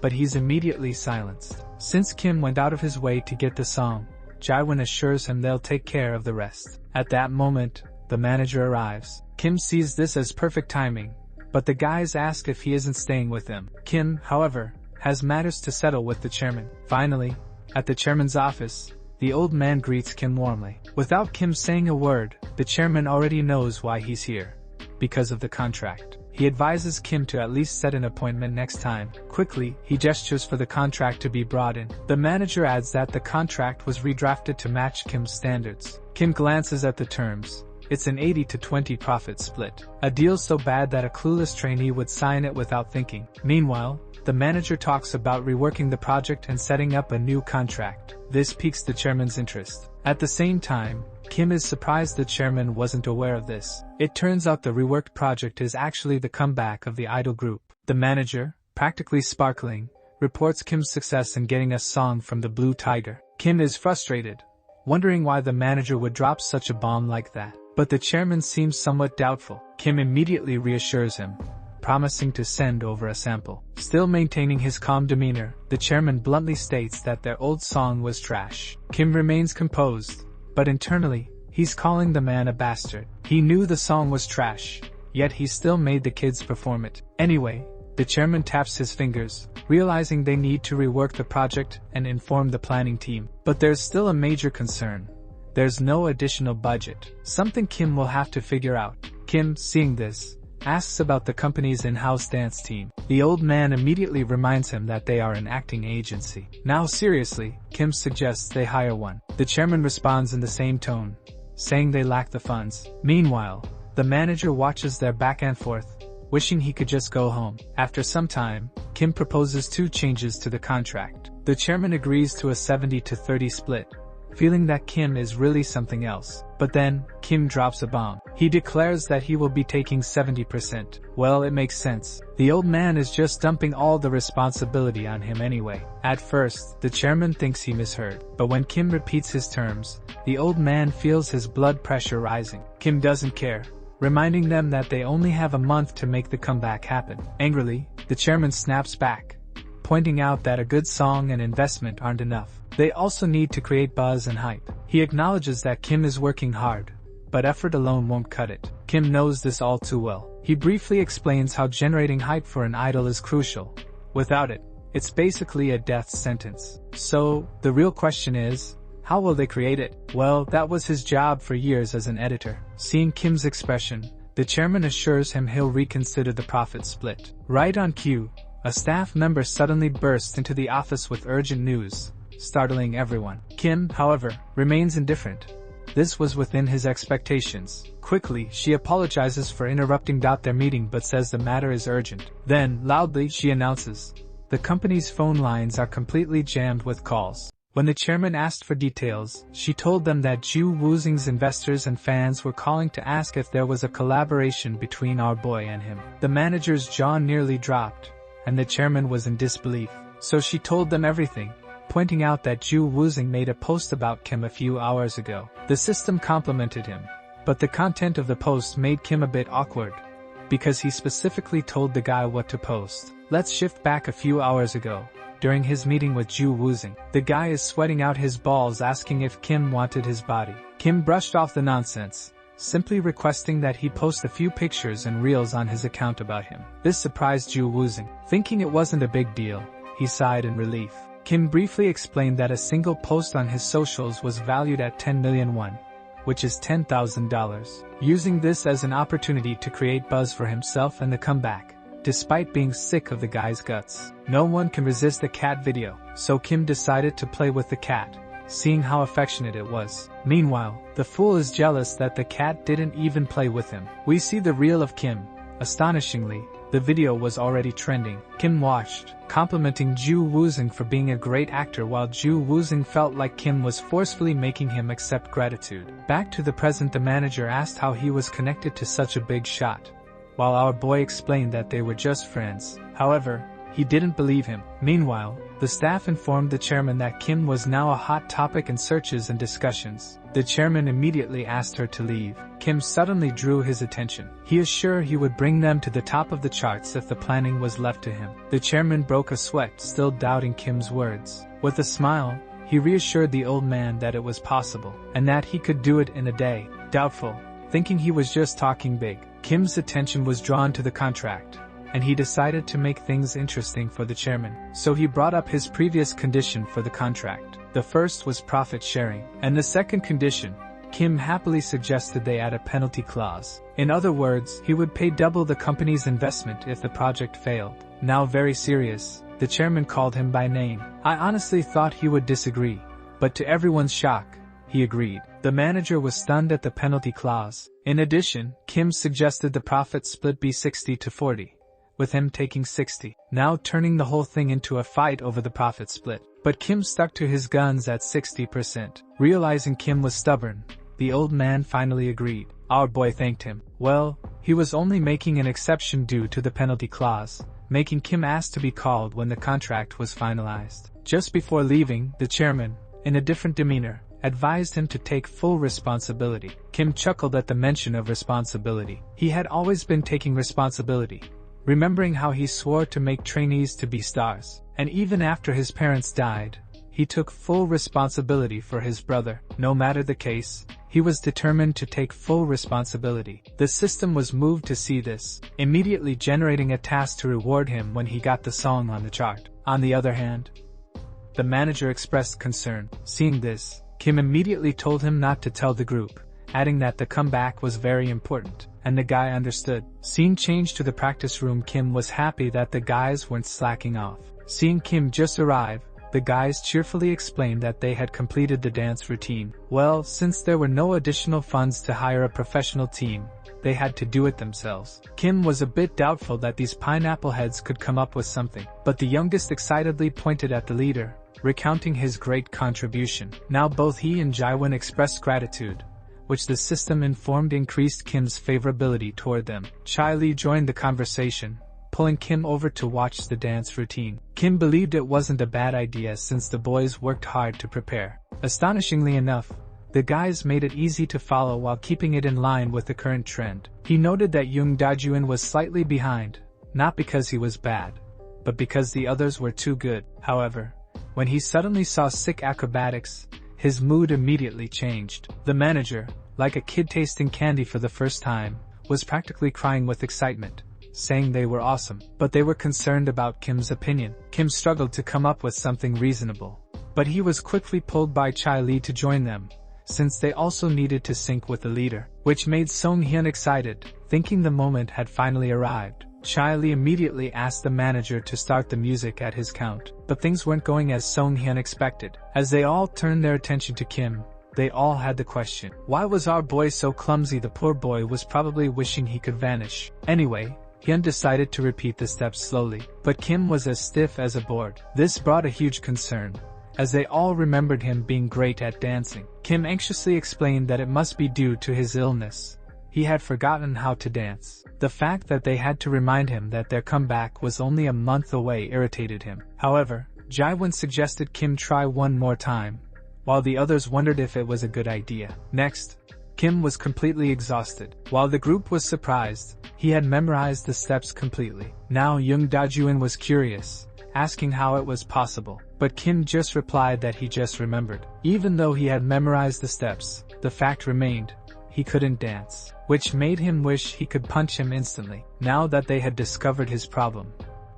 but he's immediately silenced. Since Kim went out of his way to get the song, Jaewon assures him they'll take care of the rest. At that moment, the manager arrives. Kim sees this as perfect timing, but the guys ask if he isn't staying with them. Kim, however, has matters to settle with the chairman. Finally, at the chairman's office, the old man greets Kim warmly. Without Kim saying a word, the chairman already knows why he's here. Because of the contract. He advises Kim to at least set an appointment next time. Quickly, he gestures for the contract to be brought in. The manager adds that the contract was redrafted to match Kim's standards. Kim glances at the terms. It's an 80-20 profit split. A deal so bad that a clueless trainee would sign it without thinking. Meanwhile, the manager talks about reworking the project and setting up a new contract. This piques the chairman's interest. At the same time, Kim is surprised the chairman wasn't aware of this. It turns out the reworked project is actually the comeback of the idol group. The manager, practically sparkling, reports Kim's success in getting a song from the Blue Tiger. Kim is frustrated, wondering why the manager would drop such a bomb like that. But the chairman seems somewhat doubtful. Kim immediately reassures him, promising to send over a sample. Still maintaining his calm demeanor, the chairman bluntly states that their old song was trash. Kim remains composed, but internally, he He's calling the man a bastard. He knew the song was trash, yet he still made the kids perform it. Anyway, the chairman taps his fingers, realizing they need to rework the project and inform the planning team. But there's still a major concern. There's no additional budget. Something Kim will have to figure out. Kim, seeing this, asks about the company's in-house dance team. The old man immediately reminds him that they are an acting agency. Now seriously, Kim suggests they hire one. The chairman responds in the same tone, saying they lack the funds. Meanwhile, the manager watches their back and forth, wishing he could just go home. After some time, Kim proposes 2 changes to the contract. The chairman agrees to a 70-30 split, feeling that Kim is really something else. But then, Kim drops a bomb. He declares that he will be taking 70%. Well, it makes sense. The old man is just dumping all the responsibility on him anyway. At first, the chairman thinks he misheard. But when Kim repeats his terms, the old man feels his blood pressure rising. Kim doesn't care, reminding them that they only have a month to make the comeback happen. Angrily, the chairman snaps back, pointing out that a good song and investment aren't enough. They also need to create buzz and hype. He acknowledges that Kim is working hard, but effort alone won't cut it. Kim knows this all too well. He briefly explains how generating hype for an idol is crucial. Without it, it's basically a death sentence. So, the real question is, how will they create it? Well, that was his job for years as an editor. Seeing Kim's expression, the chairman assures him he'll reconsider the profit split. Right on cue, a staff member suddenly bursts into the office with urgent news, startling everyone. Kim, however, remains indifferent. This was within his expectations. Quickly, she apologizes for interrupting their meeting but says the matter is urgent. Then, loudly, she announces, the company's phone lines are completely jammed with calls. When the chairman asked for details, she told them that Ju Woozing's investors and fans were calling to ask if there was a collaboration between our boy and him. The manager's jaw nearly dropped, and the chairman was in disbelief. So she told them everything, pointing out that Ju Woozing made a post about Kim a few hours ago. The system complimented him, but the content of the post made Kim a bit awkward, because he specifically told the guy what to post. Let's shift back a few hours ago. During his meeting with Ju Woozing, the guy is sweating out his balls asking if Kim wanted his body. Kim brushed off the nonsense, simply requesting that he post a few pictures and reels on his account about him. This surprised Ju Woozing. Thinking it wasn't a big deal, he sighed in relief. Kim briefly explained that a single post on his socials was valued at 10 million won, which is $10,000, using this as an opportunity to create buzz for himself and the comeback. Despite being sick of the guy's guts, no one can resist a cat video, so Kim decided to play with the cat, seeing how affectionate it was. Meanwhile, the fool is jealous that the cat didn't even play with him. We see the reel of Kim. Astonishingly, the video was already trending. Kim watched, complimenting Ju Woozing for being a great actor while Ju Woozing felt like Kim was forcefully making him accept gratitude. Back to the present, the manager asked how he was connected to such a big shot, while our boy explained that they were just friends. However, he didn't believe him. Meanwhile, the staff informed the chairman that Kim was now a hot topic in searches and discussions. The chairman immediately asked her to leave. Kim suddenly drew his attention. He is sure he would bring them to the top of the charts if the planning was left to him. The chairman broke a sweat, still doubting Kim's words. With a smile, he reassured the old man that it was possible, and that he could do it in a day. Doubtful, thinking he was just talking big, Kim's attention was drawn to the contract, and he decided to make things interesting for the chairman. So he brought up his previous condition for the contract. The first was profit sharing, and the second condition, Kim happily suggested they add a penalty clause. In other words, he would pay double the company's investment if the project failed. Now very serious, the chairman called him by name. I honestly thought he would disagree, but to everyone's shock, he agreed. The manager was stunned at the penalty clause. In addition, Kim suggested the profit split be 60-40. With him taking 60, now turning the whole thing into a fight over the profit split. But Kim stuck to his guns at 60%. Realizing Kim was stubborn, the old man finally agreed. Our boy thanked him. Well, he was only making an exception due to the penalty clause, making Kim ask to be called when the contract was finalized. Just before leaving, the chairman, in a different demeanor, advised him to take full responsibility. Kim chuckled at the mention of responsibility. He had always been taking responsibility, remembering how he swore to make trainees to be stars. And even after his parents died, he took full responsibility for his brother. No matter the case, he was determined to take full responsibility. The system was moved to see this, immediately generating a task to reward him when he got the song on the chart. On the other hand, the manager expressed concern. Seeing this, Kim immediately told him not to tell the group, adding that the comeback was very important, and the guy understood. Scene changed to the practice room. Kim was happy that the guys weren't slacking off. Seeing Kim just arrive, the guys cheerfully explained that they had completed the dance routine. Well, since there were no additional funds to hire a professional team, they had to do it themselves. Kim was a bit doubtful that these pineapple heads could come up with something, but the youngest excitedly pointed at the leader, recounting his great contribution. Now both he and Jaewon expressed gratitude, which the system informed increased Kim's favorability toward them. Chai-Li joined the conversation, pulling Kim over to watch the dance routine. Kim believed it wasn't a bad idea since the boys worked hard to prepare. Astonishingly enough, the guys made it easy to follow while keeping it in line with the current trend. He noted that Young Dajuin was slightly behind, not because he was bad, but because the others were too good. However, when he suddenly saw sick acrobatics, his mood immediately changed. The manager, like a kid tasting candy for the first time, was practically crying with excitement, saying they were awesome. But they were concerned about Kim's opinion. Kim struggled to come up with something reasonable, but he was quickly pulled by Chai-Li to join them, since they also needed to sync with the leader, which made Song-hyun excited, thinking the moment had finally arrived. Chai-Li immediately asked the manager to start the music at his count, but things weren't going as Song-hyun expected. As they all turned their attention to Kim, they all had the question, why was our boy so clumsy? The poor boy was probably wishing he could vanish. Anyway, Hyun decided to repeat the steps slowly, but Kim was as stiff as a board. This brought a huge concern, as they all remembered him being great at dancing. Kim anxiously explained that it must be due to his illness. He had forgotten how to dance. The fact that they had to remind him that their comeback was only a month away irritated him. However, Jaewon suggested Kim try one more time, while the others wondered if it was a good idea. Next, Kim was completely exhausted. While the group was surprised, he had memorized the steps completely. Now Young Dajuin was curious, asking how it was possible, but Kim just replied that he just remembered. Even though he had memorized the steps, the fact remained, he couldn't dance, which made him wish he could punch him instantly. Now that they had discovered his problem,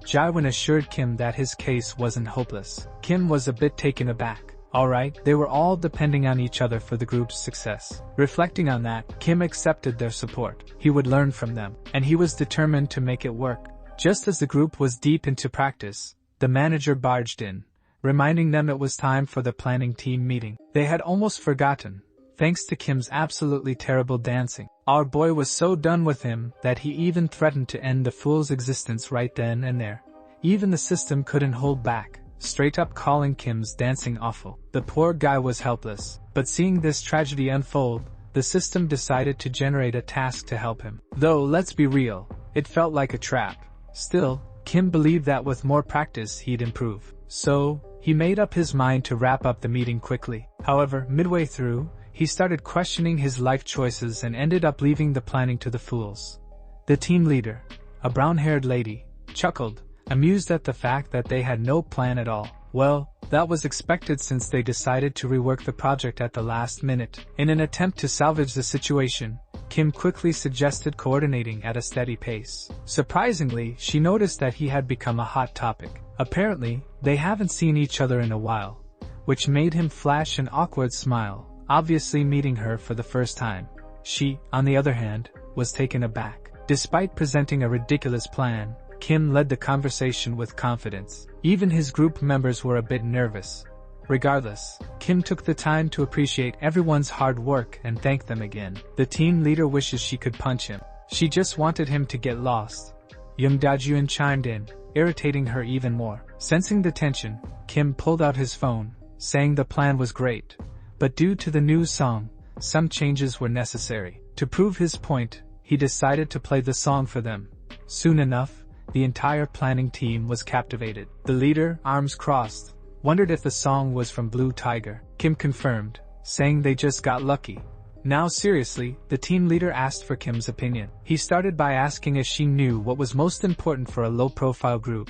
Jaewon assured Kim that his case wasn't hopeless. Kim was a bit taken aback. Alright, they were all depending on each other for the group's success. Reflecting on that, Kim accepted their support. He would learn from them, and he was determined to make it work. Just as the group was deep into practice, the manager barged in, reminding them it was time for the planning team meeting. They had almost forgotten, thanks to Kim's absolutely terrible dancing. Our boy was so done with him that he even threatened to end the fool's existence right then and there. Even the system couldn't hold back, straight up calling Kim's dancing awful. The poor guy was helpless, but seeing this tragedy unfold, the system decided to generate a task to help him. Though, let's be real, it felt like a trap. Still, Kim believed that with more practice he'd improve. So, he made up his mind to wrap up the meeting quickly. However, midway through, he started questioning his life choices and ended up leaving the planning to the fools. The team leader, a brown-haired lady, chuckled, amused at the fact that they had no plan at all. Well, that was expected since they decided to rework the project at the last minute. In an attempt to salvage the situation, Kim quickly suggested coordinating at a steady pace. Surprisingly, she noticed that he had become a hot topic. Apparently, they haven't seen each other in a while, which made him flash an awkward smile, obviously meeting her for the first time. She, on the other hand, was taken aback. Despite presenting a ridiculous plan, Kim led the conversation with confidence. Even his group members were a bit nervous. Regardless, Kim took the time to appreciate everyone's hard work and thank them again. The team leader wishes she could punch him. She just wanted him to get lost. Young Dajuin chimed in, irritating her even more. Sensing the tension, Kim pulled out his phone, saying the plan was great, but due to the new song, some changes were necessary. To prove his point, he decided to play the song for them. Soon enough, the entire planning team was captivated. The leader, arms crossed, wondered if the song was from Blue Tiger. Kim confirmed, saying they just got lucky. Now seriously, the team leader asked for Kim's opinion. He started by asking if she knew what was most important for a low-profile group.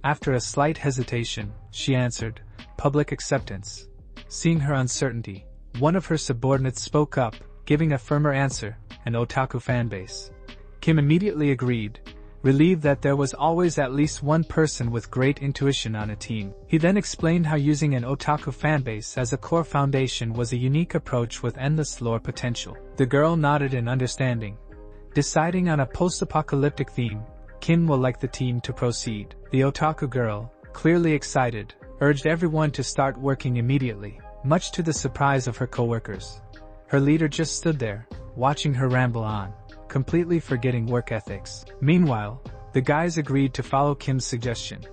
After a slight hesitation, she answered, public acceptance. Seeing her uncertainty, one of her subordinates spoke up, giving a firmer answer: an otaku fanbase. Kim immediately agreed, relieved that there was always at least one person with great intuition on a team. He then explained how using an otaku fanbase as a core foundation was a unique approach with endless lore potential. The girl nodded in understanding. Deciding on a post-apocalyptic theme, Kim will like the team to proceed. The otaku girl, clearly excited, urged everyone to start working immediately, much to the surprise of her coworkers. Her leader just stood there, watching her ramble on, completely forgetting work ethics. Meanwhile, the guys agreed to follow Kim's suggestion.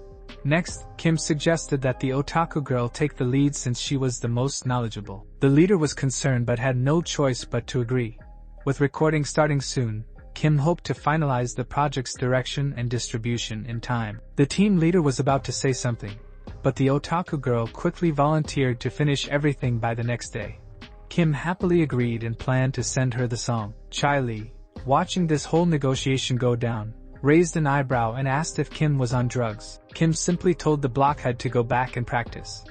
Next, Kim suggested that the otaku girl take the lead since she was the most knowledgeable. The leader was concerned but had no choice but to agree. With recording starting soon, Kim hoped to finalize the project's direction and distribution in time. The team leader was about to say something, but the otaku girl quickly volunteered to finish everything by the next day. Kim happily agreed and planned to send her the song. Chai Li, watching this whole negotiation go down, raised an eyebrow and asked if Kim was on drugs. Kim simply told the blockhead to go back and practice.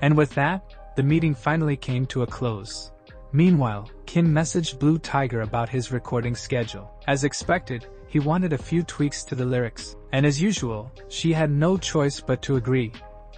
And with that, the meeting finally came to a close. Meanwhile, Kim messaged Blue Tiger about his recording schedule. As expected, he wanted a few tweaks to the lyrics, and as usual, she had no choice but to agree.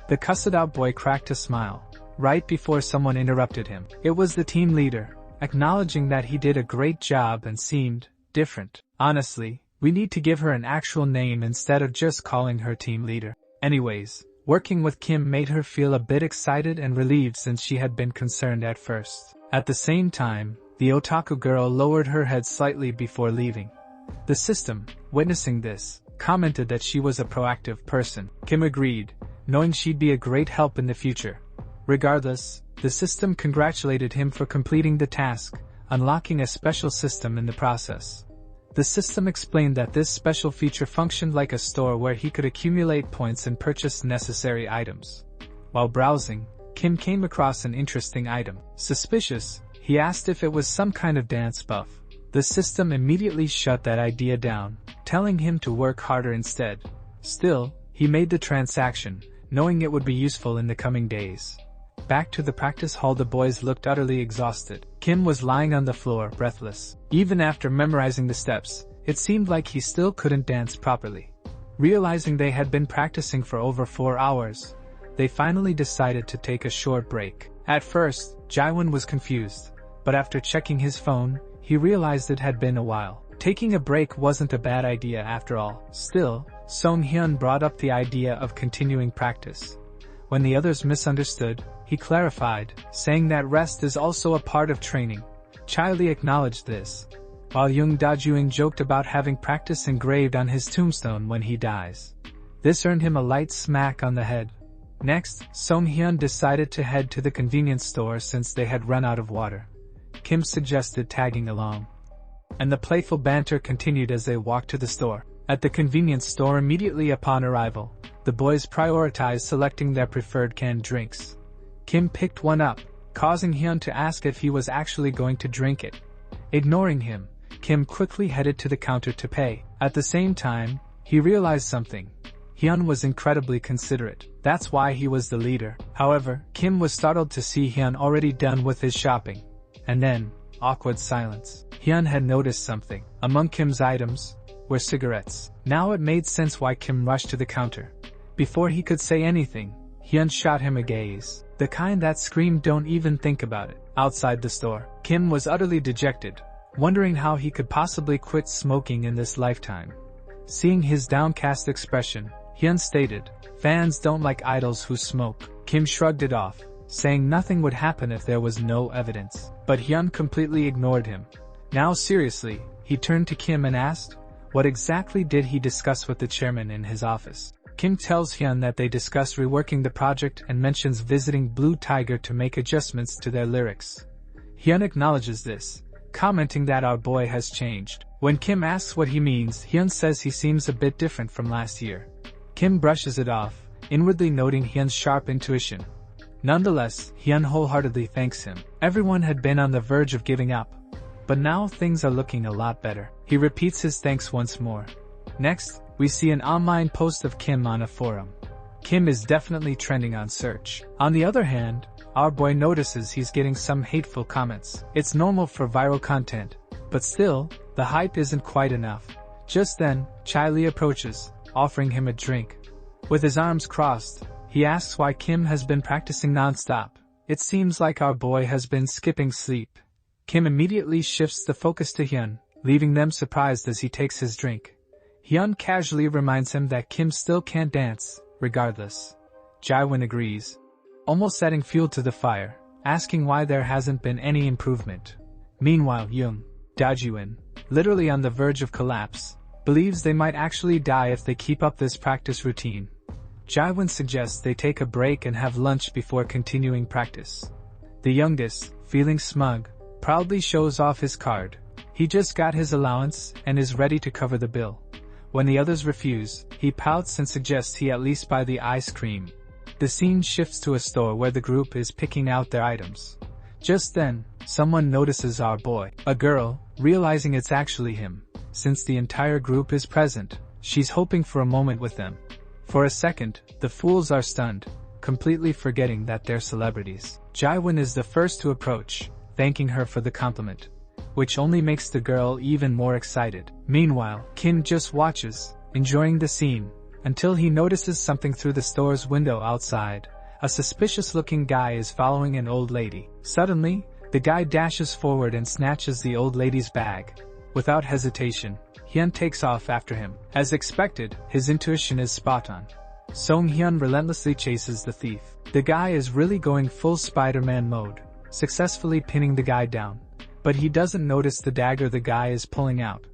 The cussed-out boy cracked a smile, right before someone interrupted him. It was the team leader, acknowledging that he did a great job and seemed different. Honestly, we need to give her an actual name instead of just calling her team leader. Anyways, working with Kim made her feel a bit excited and relieved since she had been concerned at first. At the same time, the otaku girl lowered her head slightly before leaving. The system, witnessing this, commented that she was a proactive person. Kim agreed, knowing she'd be a great help in the future. Regardless, the system congratulated him for completing the task, unlocking a special system in the process. The system explained that this special feature functioned like a store where he could accumulate points and purchase necessary items. While browsing, Kim came across an interesting item. Suspicious, he asked if it was some kind of dance buff. The system immediately shut that idea down, telling him to work harder instead. Still, he made the transaction, knowing it would be useful in the coming days. Back to the practice hall, the boys looked utterly exhausted. Kim was lying on the floor, breathless. Even after memorizing the steps, it seemed like he still couldn't dance properly. Realizing they had been practicing for over 4 hours, they finally decided to take a short break. At first, Jaewon was confused, but after checking his phone, he realized it had been a while. Taking a break wasn't a bad idea after all. Still, Song-hyun brought up the idea of continuing practice. When the others misunderstood, he clarified, saying that rest is also a part of training. Chai Li acknowledged this, while Young Da-juing joked about having practice engraved on his tombstone when he dies. This earned him a light smack on the head. Next, Song-hyun decided to head to the convenience store since they had run out of water. Kim suggested tagging along, and the playful banter continued as they walked to the store. At the convenience store immediately upon arrival, the boys prioritized selecting their preferred canned drinks. Kim picked one up, causing Hyun to ask if he was actually going to drink it. Ignoring him, Kim quickly headed to the counter to pay. At the same time, he realized something. Hyun was incredibly considerate. That's why he was the leader. However, Kim was startled to see Hyun already done with his shopping. And then, awkward silence. Hyun had noticed something. Among Kim's items were cigarettes. Now it made sense why Kim rushed to the counter. Before he could say anything, Hyun shot him a gaze. The kind that screamed, "Don't even think about it." Outside the store, Kim was utterly dejected, wondering how he could possibly quit smoking in this lifetime. Seeing his downcast expression, Hyun stated, "Fans don't like idols who smoke." Kim shrugged it off, saying nothing would happen if there was no evidence. But Hyun completely ignored him. Now seriously, he turned to Kim and asked, what exactly did he discuss with the chairman in his office? Kim tells Hyun that they discussed reworking the project and mentions visiting Blue Tiger to make adjustments to their lyrics. Hyun acknowledges this, commenting that our boy has changed. When Kim asks what he means, Hyun says he seems a bit different from last year. Kim brushes it off, inwardly noting Hyun's sharp intuition. Nonetheless, Hyun wholeheartedly thanks him. Everyone had been on the verge of giving up, but now things are looking a lot better. He repeats his thanks once more. Next, we see an online post of Kim on a forum. Kim is definitely trending on search. On the other hand, our boy notices he's getting some hateful comments. It's normal for viral content, but still, the hype isn't quite enough. Just then, Chai-li approaches, offering him a drink. With his arms crossed, he asks why Kim has been practicing non-stop. It seems like our boy has been skipping sleep. Kim immediately shifts the focus to Hyun, leaving them surprised as he takes his drink. Hyun casually reminds him that Kim still can't dance, regardless. Jaewon agrees, almost adding fuel to the fire, asking why there hasn't been any improvement. Meanwhile, Young Dajiwon, literally on the verge of collapse, believes they might actually die if they keep up this practice routine. Jaewon suggests they take a break and have lunch before continuing practice. The youngest, feeling smug, proudly shows off his card. He just got his allowance and is ready to cover the bill. When the others refuse, he pouts and suggests he at least buy the ice cream. The scene shifts to a store where the group is picking out their items. Just then, someone notices our boy. A girl, realizing it's actually him. Since the entire group is present, she's hoping for a moment with them. For a second, the fools are stunned, completely forgetting that they're celebrities. Jaewon is the first to approach, thanking her for the compliment, which only makes the girl even more excited. Meanwhile, Kim just watches, enjoying the scene, until he notices something through the store's window outside. A suspicious-looking guy is following an old lady. Suddenly, the guy dashes forward and snatches the old lady's bag. Without hesitation, Hyun takes off after him. As expected, his intuition is spot on. Song-hyun relentlessly chases the thief. The guy is really going full Spider-Man mode, successfully pinning the guy down. But he doesn't notice the dagger the guy is pulling out.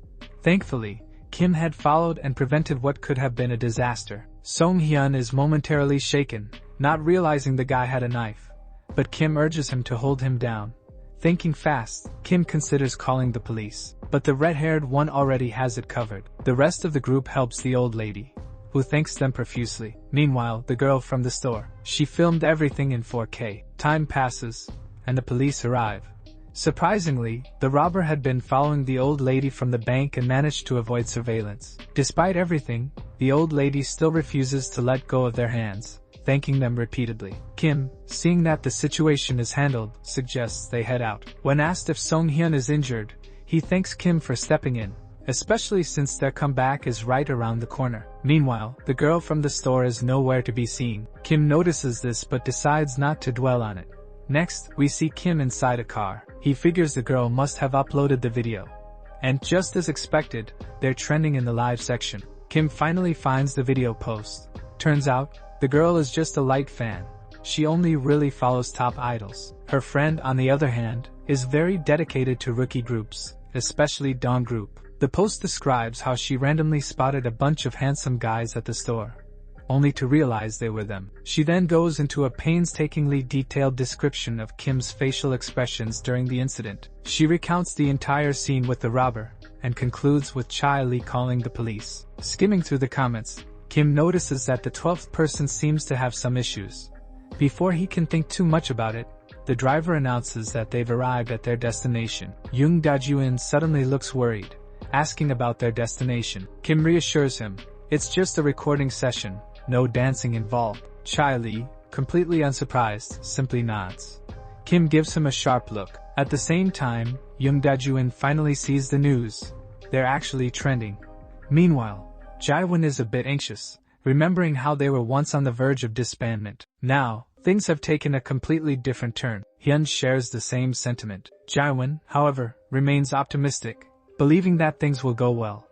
Thankfully, Kim had followed and prevented what could have been a disaster. Song-hyun is momentarily shaken, not realizing the guy had a knife. But Kim urges him to hold him down. Thinking fast, Kim considers calling the police. But the red-haired one already has it covered. The rest of the group helps the old lady, who thanks them profusely. Meanwhile, the girl from the store. She filmed everything in 4K. Time passes, and the police arrive. Surprisingly, the robber had been following the old lady from the bank and managed to avoid surveillance. Despite everything, the old lady still refuses to let go of their hands, thanking them repeatedly. Kim, seeing that the situation is handled, suggests they head out. When asked if Song-hyun is injured, he thanks Kim for stepping in, especially since their comeback is right around the corner. Meanwhile, the girl from the store is nowhere to be seen. Kim notices this but decides not to dwell on it. Next, we see Kim inside a car. He figures the girl must have uploaded the video. And just as expected, they're trending in the live section. Kim finally finds the video post. Turns out, the girl is just a light fan. She only really follows top idols. Her friend, on the other hand, is very dedicated to rookie groups, especially Dawn Group. The post describes how she randomly spotted a bunch of handsome guys at the store, only to realize they were them. She then goes into a painstakingly detailed description of Kim's facial expressions during the incident. She recounts the entire scene with the robber, and concludes with Chai-li calling the police. Skimming through the comments, Kim notices that the 12th person seems to have some issues. Before he can think too much about it, the driver announces that they've arrived at their destination. Young Dajiwon suddenly looks worried, asking about their destination. Kim reassures him, it's just a recording session, no dancing involved. Chai-li, completely unsurprised, simply nods. Kim gives him a sharp look. At the same time, Young Dajiwon finally sees the news. They're actually trending. Meanwhile, Jaewon is a bit anxious, remembering how they were once on the verge of disbandment. Now, things have taken a completely different turn. Hyun shares the same sentiment. Jaewon, however, remains optimistic, believing that things will go well.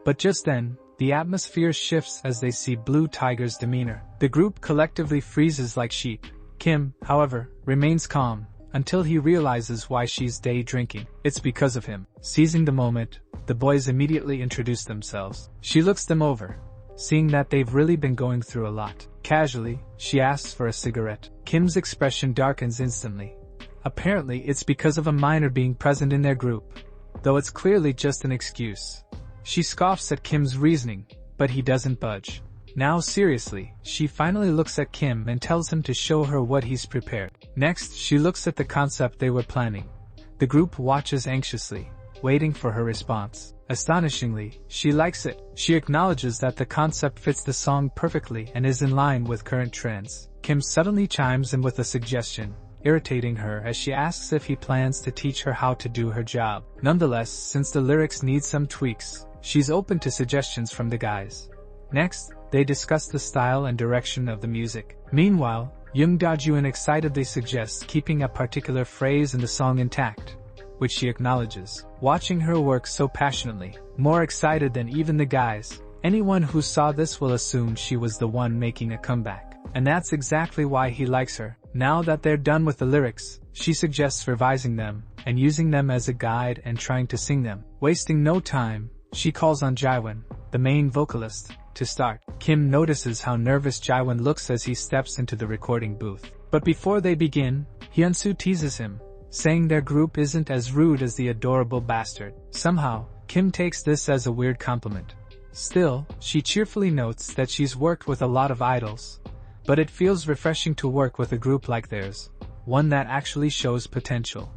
But just then, the atmosphere shifts as they see Blue Tiger's demeanor. The group collectively freezes like sheep. Kim, however, remains calm, until he realizes why she's day drinking. It's because of him. Seizing the moment, the boys immediately introduce themselves. She looks them over, seeing that they've really been going through a lot. Casually, she asks for a cigarette. Kim's expression darkens instantly. Apparently, it's because of a minor being present in their group, though it's clearly just an excuse. She scoffs at Kim's reasoning, but he doesn't budge. Now seriously, she finally looks at Kim and tells him to show her what he's prepared. Next, she looks at the concept they were planning. The group watches anxiously, waiting for her response. Astonishingly, she likes it. She acknowledges that the concept fits the song perfectly and is in line with current trends. Kim suddenly chimes in with a suggestion, irritating her as she asks if he plans to teach her how to do her job. Nonetheless, since the lyrics need some tweaks, she's open to suggestions from the guys. Next, they discuss the style and direction of the music. Meanwhile, Young Da-Jun excitedly suggests keeping a particular phrase in the song intact, which she acknowledges. Watching her work so passionately, more excited than even the guys, anyone who saw this will assume she was the one making a comeback. And that's exactly why he likes her. Now that they're done with the lyrics, she suggests revising them and using them as a guide and trying to sing them. Wasting no time, she calls on Jaewon, the main vocalist, to start. Kim notices how nervous Jaewon looks as he steps into the recording booth. But before they begin, Hyunsu teases him, saying their group isn't as rude as the adorable bastard. Somehow, Kim takes this as a weird compliment. Still, she cheerfully notes that she's worked with a lot of idols, but it feels refreshing to work with a group like theirs, one that actually shows potential.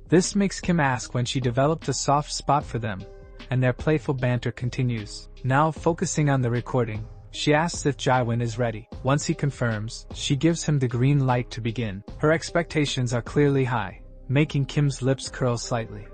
This makes Kim ask when she developed a soft spot for them, and their playful banter continues. Now focusing on the recording, she asks if Jaewon is ready. Once he confirms, she gives him the green light to begin. Her expectations are clearly high, making Kim's lips curl slightly.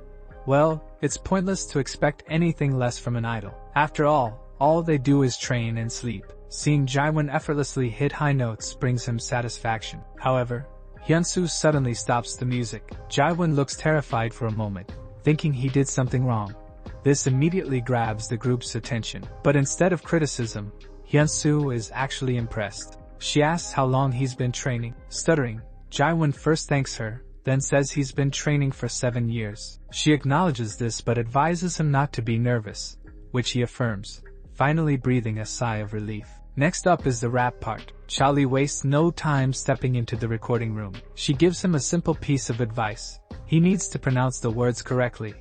Well, it's pointless to expect anything less from an idol. After all they do is train and sleep. Seeing Jaewon effortlessly hit high notes brings him satisfaction. However, Hyunsu suddenly stops the music. Jaewon looks terrified for a moment, thinking he did something wrong. This immediately grabs the group's attention. But instead of criticism, Hyunsu is actually impressed. She asks how long he's been training. Stuttering, Jaewon first thanks her, then says he's been training for 7 years. She acknowledges this but advises him not to be nervous, which he affirms, finally breathing a sigh of relief. Next up is the rap part. Charlie wastes no time stepping into the recording room. She gives him a simple piece of advice. He needs to pronounce the words correctly.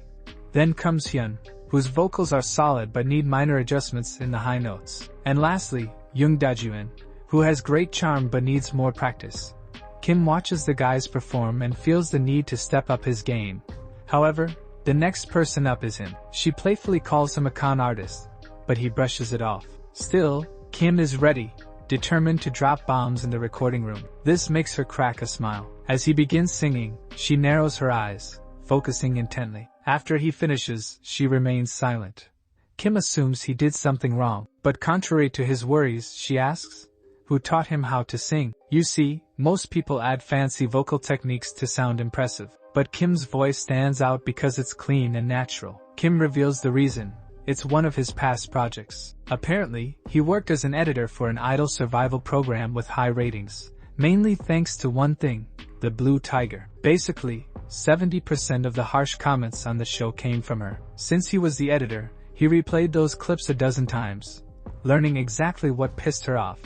Then comes Hyun, whose vocals are solid but need minor adjustments in the high notes. And lastly, Young Da-Jun, who has great charm but needs more practice. Kim watches the guys perform and feels the need to step up his game. However, the next person up is him. She playfully calls him a con artist, but he brushes it off. Still, Kim is ready, determined to drop bombs in the recording room. This makes her crack a smile. As he begins singing, she narrows her eyes, focusing intently. After he finishes, she remains silent. Kim assumes he did something wrong, but contrary to his worries, she asks, who taught him how to sing? You see, most people add fancy vocal techniques to sound impressive, but Kim's voice stands out because it's clean and natural. Kim reveals the reason. It's one of his past projects. Apparently, he worked as an editor for an idol survival program with high ratings, mainly thanks to one thing, the blue tiger. Basically, 70% of the harsh comments on the show came from her. Since he was the editor, he replayed those clips a dozen times, learning exactly what pissed her off.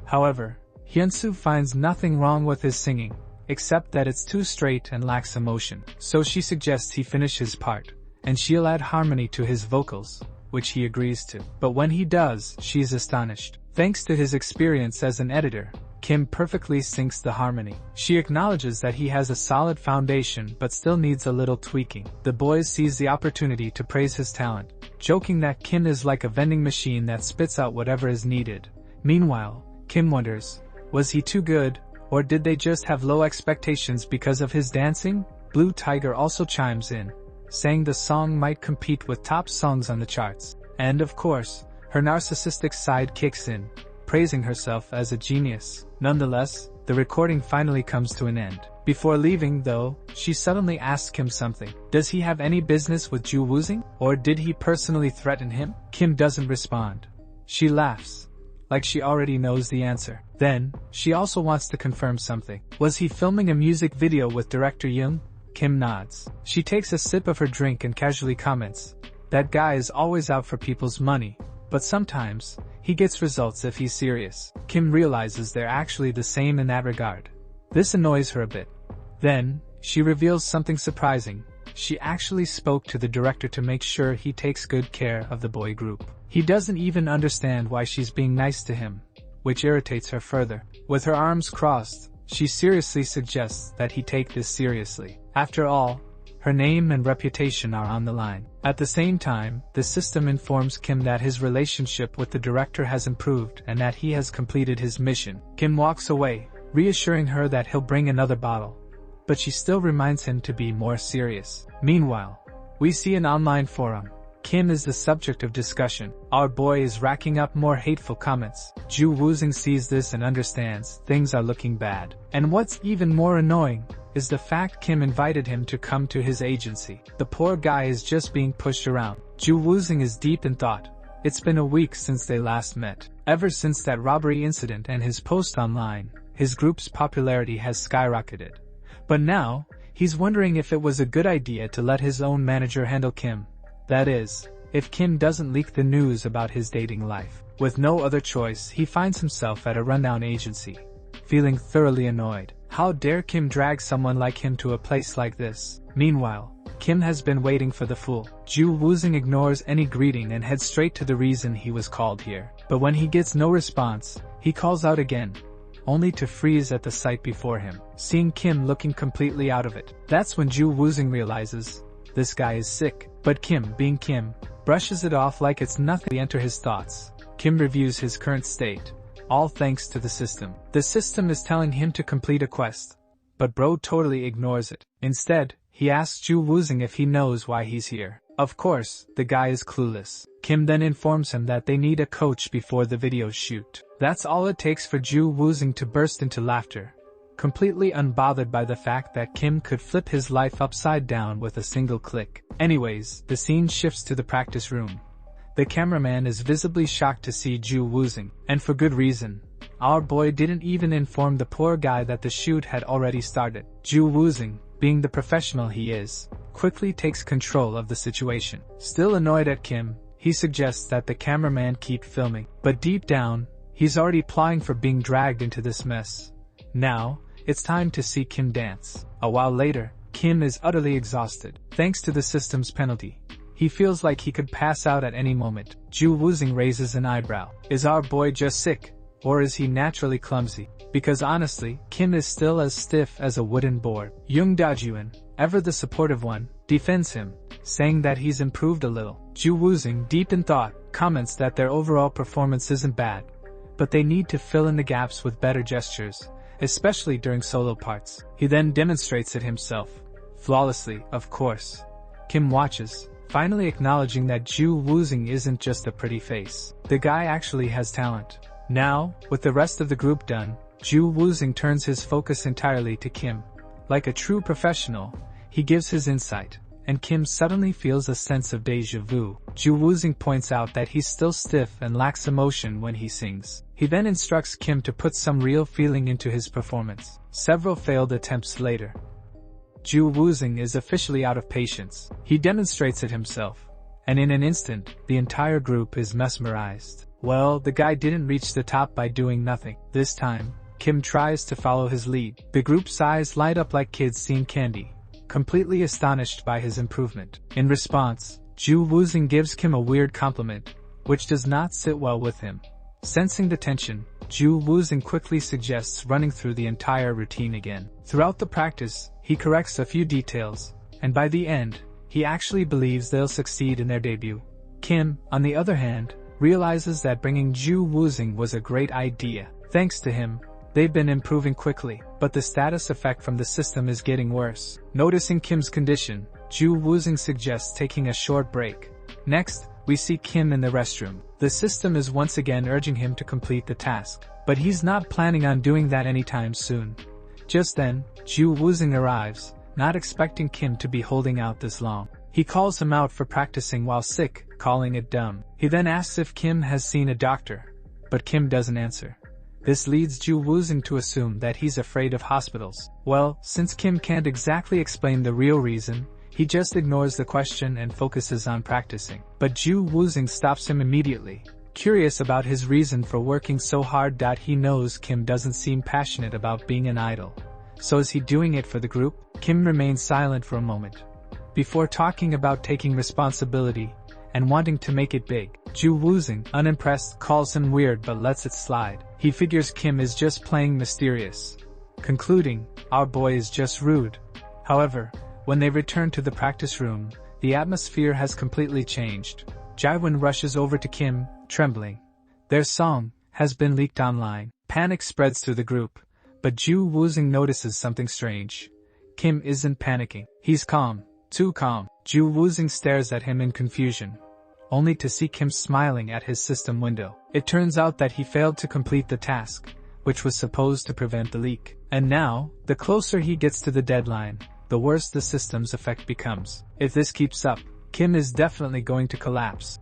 However, Hyunsu finds nothing wrong with his singing, except that it's too straight and lacks emotion. So she suggests he finish his part, and she'll add harmony to his vocals, which he agrees to. But when he does, she's astonished. Thanks to his experience as an editor, Kim perfectly syncs the harmony. She acknowledges that he has a solid foundation but still needs a little tweaking. The boys seize the opportunity to praise his talent, joking that Kim is like a vending machine that spits out whatever is needed. Meanwhile, Kim wonders, was he too good, or did they just have low expectations because of his dancing? Blue Tiger also chimes in, saying the song might compete with top songs on the charts. And of course, her narcissistic side kicks in, praising herself as a genius. Nonetheless, the recording finally comes to an end. Before leaving, though, she suddenly asks Kim something. Does he have any business with Ju Woozing? Or did he personally threaten him? Kim doesn't respond. She laughs, like she already knows the answer. Then, she also wants to confirm something. Was he filming a music video with director Young? Kim nods. She takes a sip of her drink and casually comments, that guy is always out for people's money, but sometimes, he gets results if he's serious. Kim realizes they're actually the same in that regard. This annoys her a bit. Then, she reveals something surprising. She actually spoke to the director to make sure he takes good care of the boy group. He doesn't even understand why she's being nice to him, which irritates her further. With her arms crossed, she seriously suggests that he take this seriously. After all, Her name and reputation are on the line. At the same time, the system informs Kim that his relationship with the director has improved and that he has completed his mission. Kim walks away, reassuring her that he'll bring another bottle, but she still reminds him to be more serious. Meanwhile, we see an online forum. Kim is the subject of discussion. Our boy is racking up more hateful comments. Ju Woozing sees this and understands things are looking bad. And what's even more annoying is the fact Kim invited him to come to his agency. The poor guy is just being pushed around. Ju Woozing is deep in thought. It's been a week since they last met. Ever since that robbery incident and his post online, his group's popularity has skyrocketed. But now, he's wondering if it was a good idea to let his own manager handle Kim. That is, if Kim doesn't leak the news about his dating life. With no other choice, he finds himself at a rundown agency, feeling thoroughly annoyed. How dare Kim drag someone like him to a place like this? Meanwhile, Kim has been waiting for the fool. Ju Woozing ignores any greeting and heads straight to the reason he was called here. But when he gets no response, he calls out again, only to freeze at the sight before him, seeing Kim looking completely out of it. That's when Ju Woozing realizes, this guy is sick. But Kim, being Kim, brushes it off like it's nothing to enter his thoughts. Kim reviews his current state, all thanks to the system. The system is telling him to complete a quest, but bro totally ignores it. Instead, he asks Ju Woozing if he knows why he's here. Of course, the guy is clueless. Kim then informs him that they need a coach before the video shoot. That's all it takes for Ju Woozing to burst into laughter, completely unbothered by the fact that Kim could flip his life upside down with a single click. Anyways, the scene shifts to the practice room. The cameraman is visibly shocked to see Ju Woozing, and for good reason. Our boy didn't even inform the poor guy that the shoot had already started. Ju Woozing, being the professional he is, quickly takes control of the situation. Still annoyed at Kim, he suggests that the cameraman keep filming, but deep down, he's already plotting for being dragged into this mess. Now, it's time to see Kim dance. A while later, Kim is utterly exhausted. Thanks to the system's penalty, he feels like he could pass out at any moment. Ju Woozing raises an eyebrow. Is our boy just sick, or is he naturally clumsy? Because honestly, Kim is still as stiff as a wooden board. Young Dajuan, ever the supportive one, defends him, saying that he's improved a little. Ju Woozing, deep in thought, comments that their overall performance isn't bad, but they need to fill in the gaps with better gestures, especially during solo parts. He then demonstrates it himself. Flawlessly, of course. Kim watches, finally acknowledging that Ju Woozing isn't just a pretty face. The guy actually has talent. Now, with the rest of the group done, Ju Woozing turns his focus entirely to Kim. Like a true professional, he gives his insight, and Kim suddenly feels a sense of déjà vu. Ju Woozing points out that he's still stiff and lacks emotion when he sings. He then instructs Kim to put some real feeling into his performance. Several failed attempts later, Ju Woozing is officially out of patience. He demonstrates it himself, and in an instant, the entire group is mesmerized. Well, the guy didn't reach the top by doing nothing. This time, Kim tries to follow his lead. The group's eyes light up like kids seeing candy, completely astonished by his improvement. In response, Ju Woozing gives Kim a weird compliment, which does not sit well with him. Sensing the tension, Ju Woozing quickly suggests running through the entire routine again. Throughout the practice, he corrects a few details, and by the end, he actually believes they'll succeed in their debut. Kim, on the other hand, realizes that bringing Ju Woozing was a great idea. Thanks to him, they've been improving quickly, but the status effect from the system is getting worse. Noticing Kim's condition, Ju Woozing suggests taking a short break. Next, we see Kim in the restroom. The system is once again urging him to complete the task, but he's not planning on doing that anytime soon. Just then, Ju Woozing arrives, not expecting Kim to be holding out this long. He calls him out for practicing while sick, calling it dumb. He then asks if Kim has seen a doctor, but Kim doesn't answer. This leads Ju Woozing to assume that he's afraid of hospitals. Well, since Kim can't exactly explain the real reason, he just ignores the question and focuses on practicing. But Ju Woozing stops him immediately, curious about his reason for working so hard. He knows Kim doesn't seem passionate about being an idol. So is he doing it for the group? Kim remains silent for a moment, before talking about taking responsibility and wanting to make it big. Ju Woozing, unimpressed, calls him weird but lets it slide. He figures Kim is just playing mysterious, concluding, our boy is just rude. However, When they return to the practice room, the atmosphere has completely changed. Jaewon rushes over to Kim, trembling. Their song has been leaked online. Panic spreads through the group, but Ju Woozing notices something strange. Kim isn't panicking. He's calm, too calm. Ju Woozing stares at him in confusion, only to see Kim smiling at his system window. It turns out that he failed to complete the task, which was supposed to prevent the leak. And now, the closer he gets to the deadline, the worse the system's effect becomes. If this keeps up, Kim is definitely going to collapse.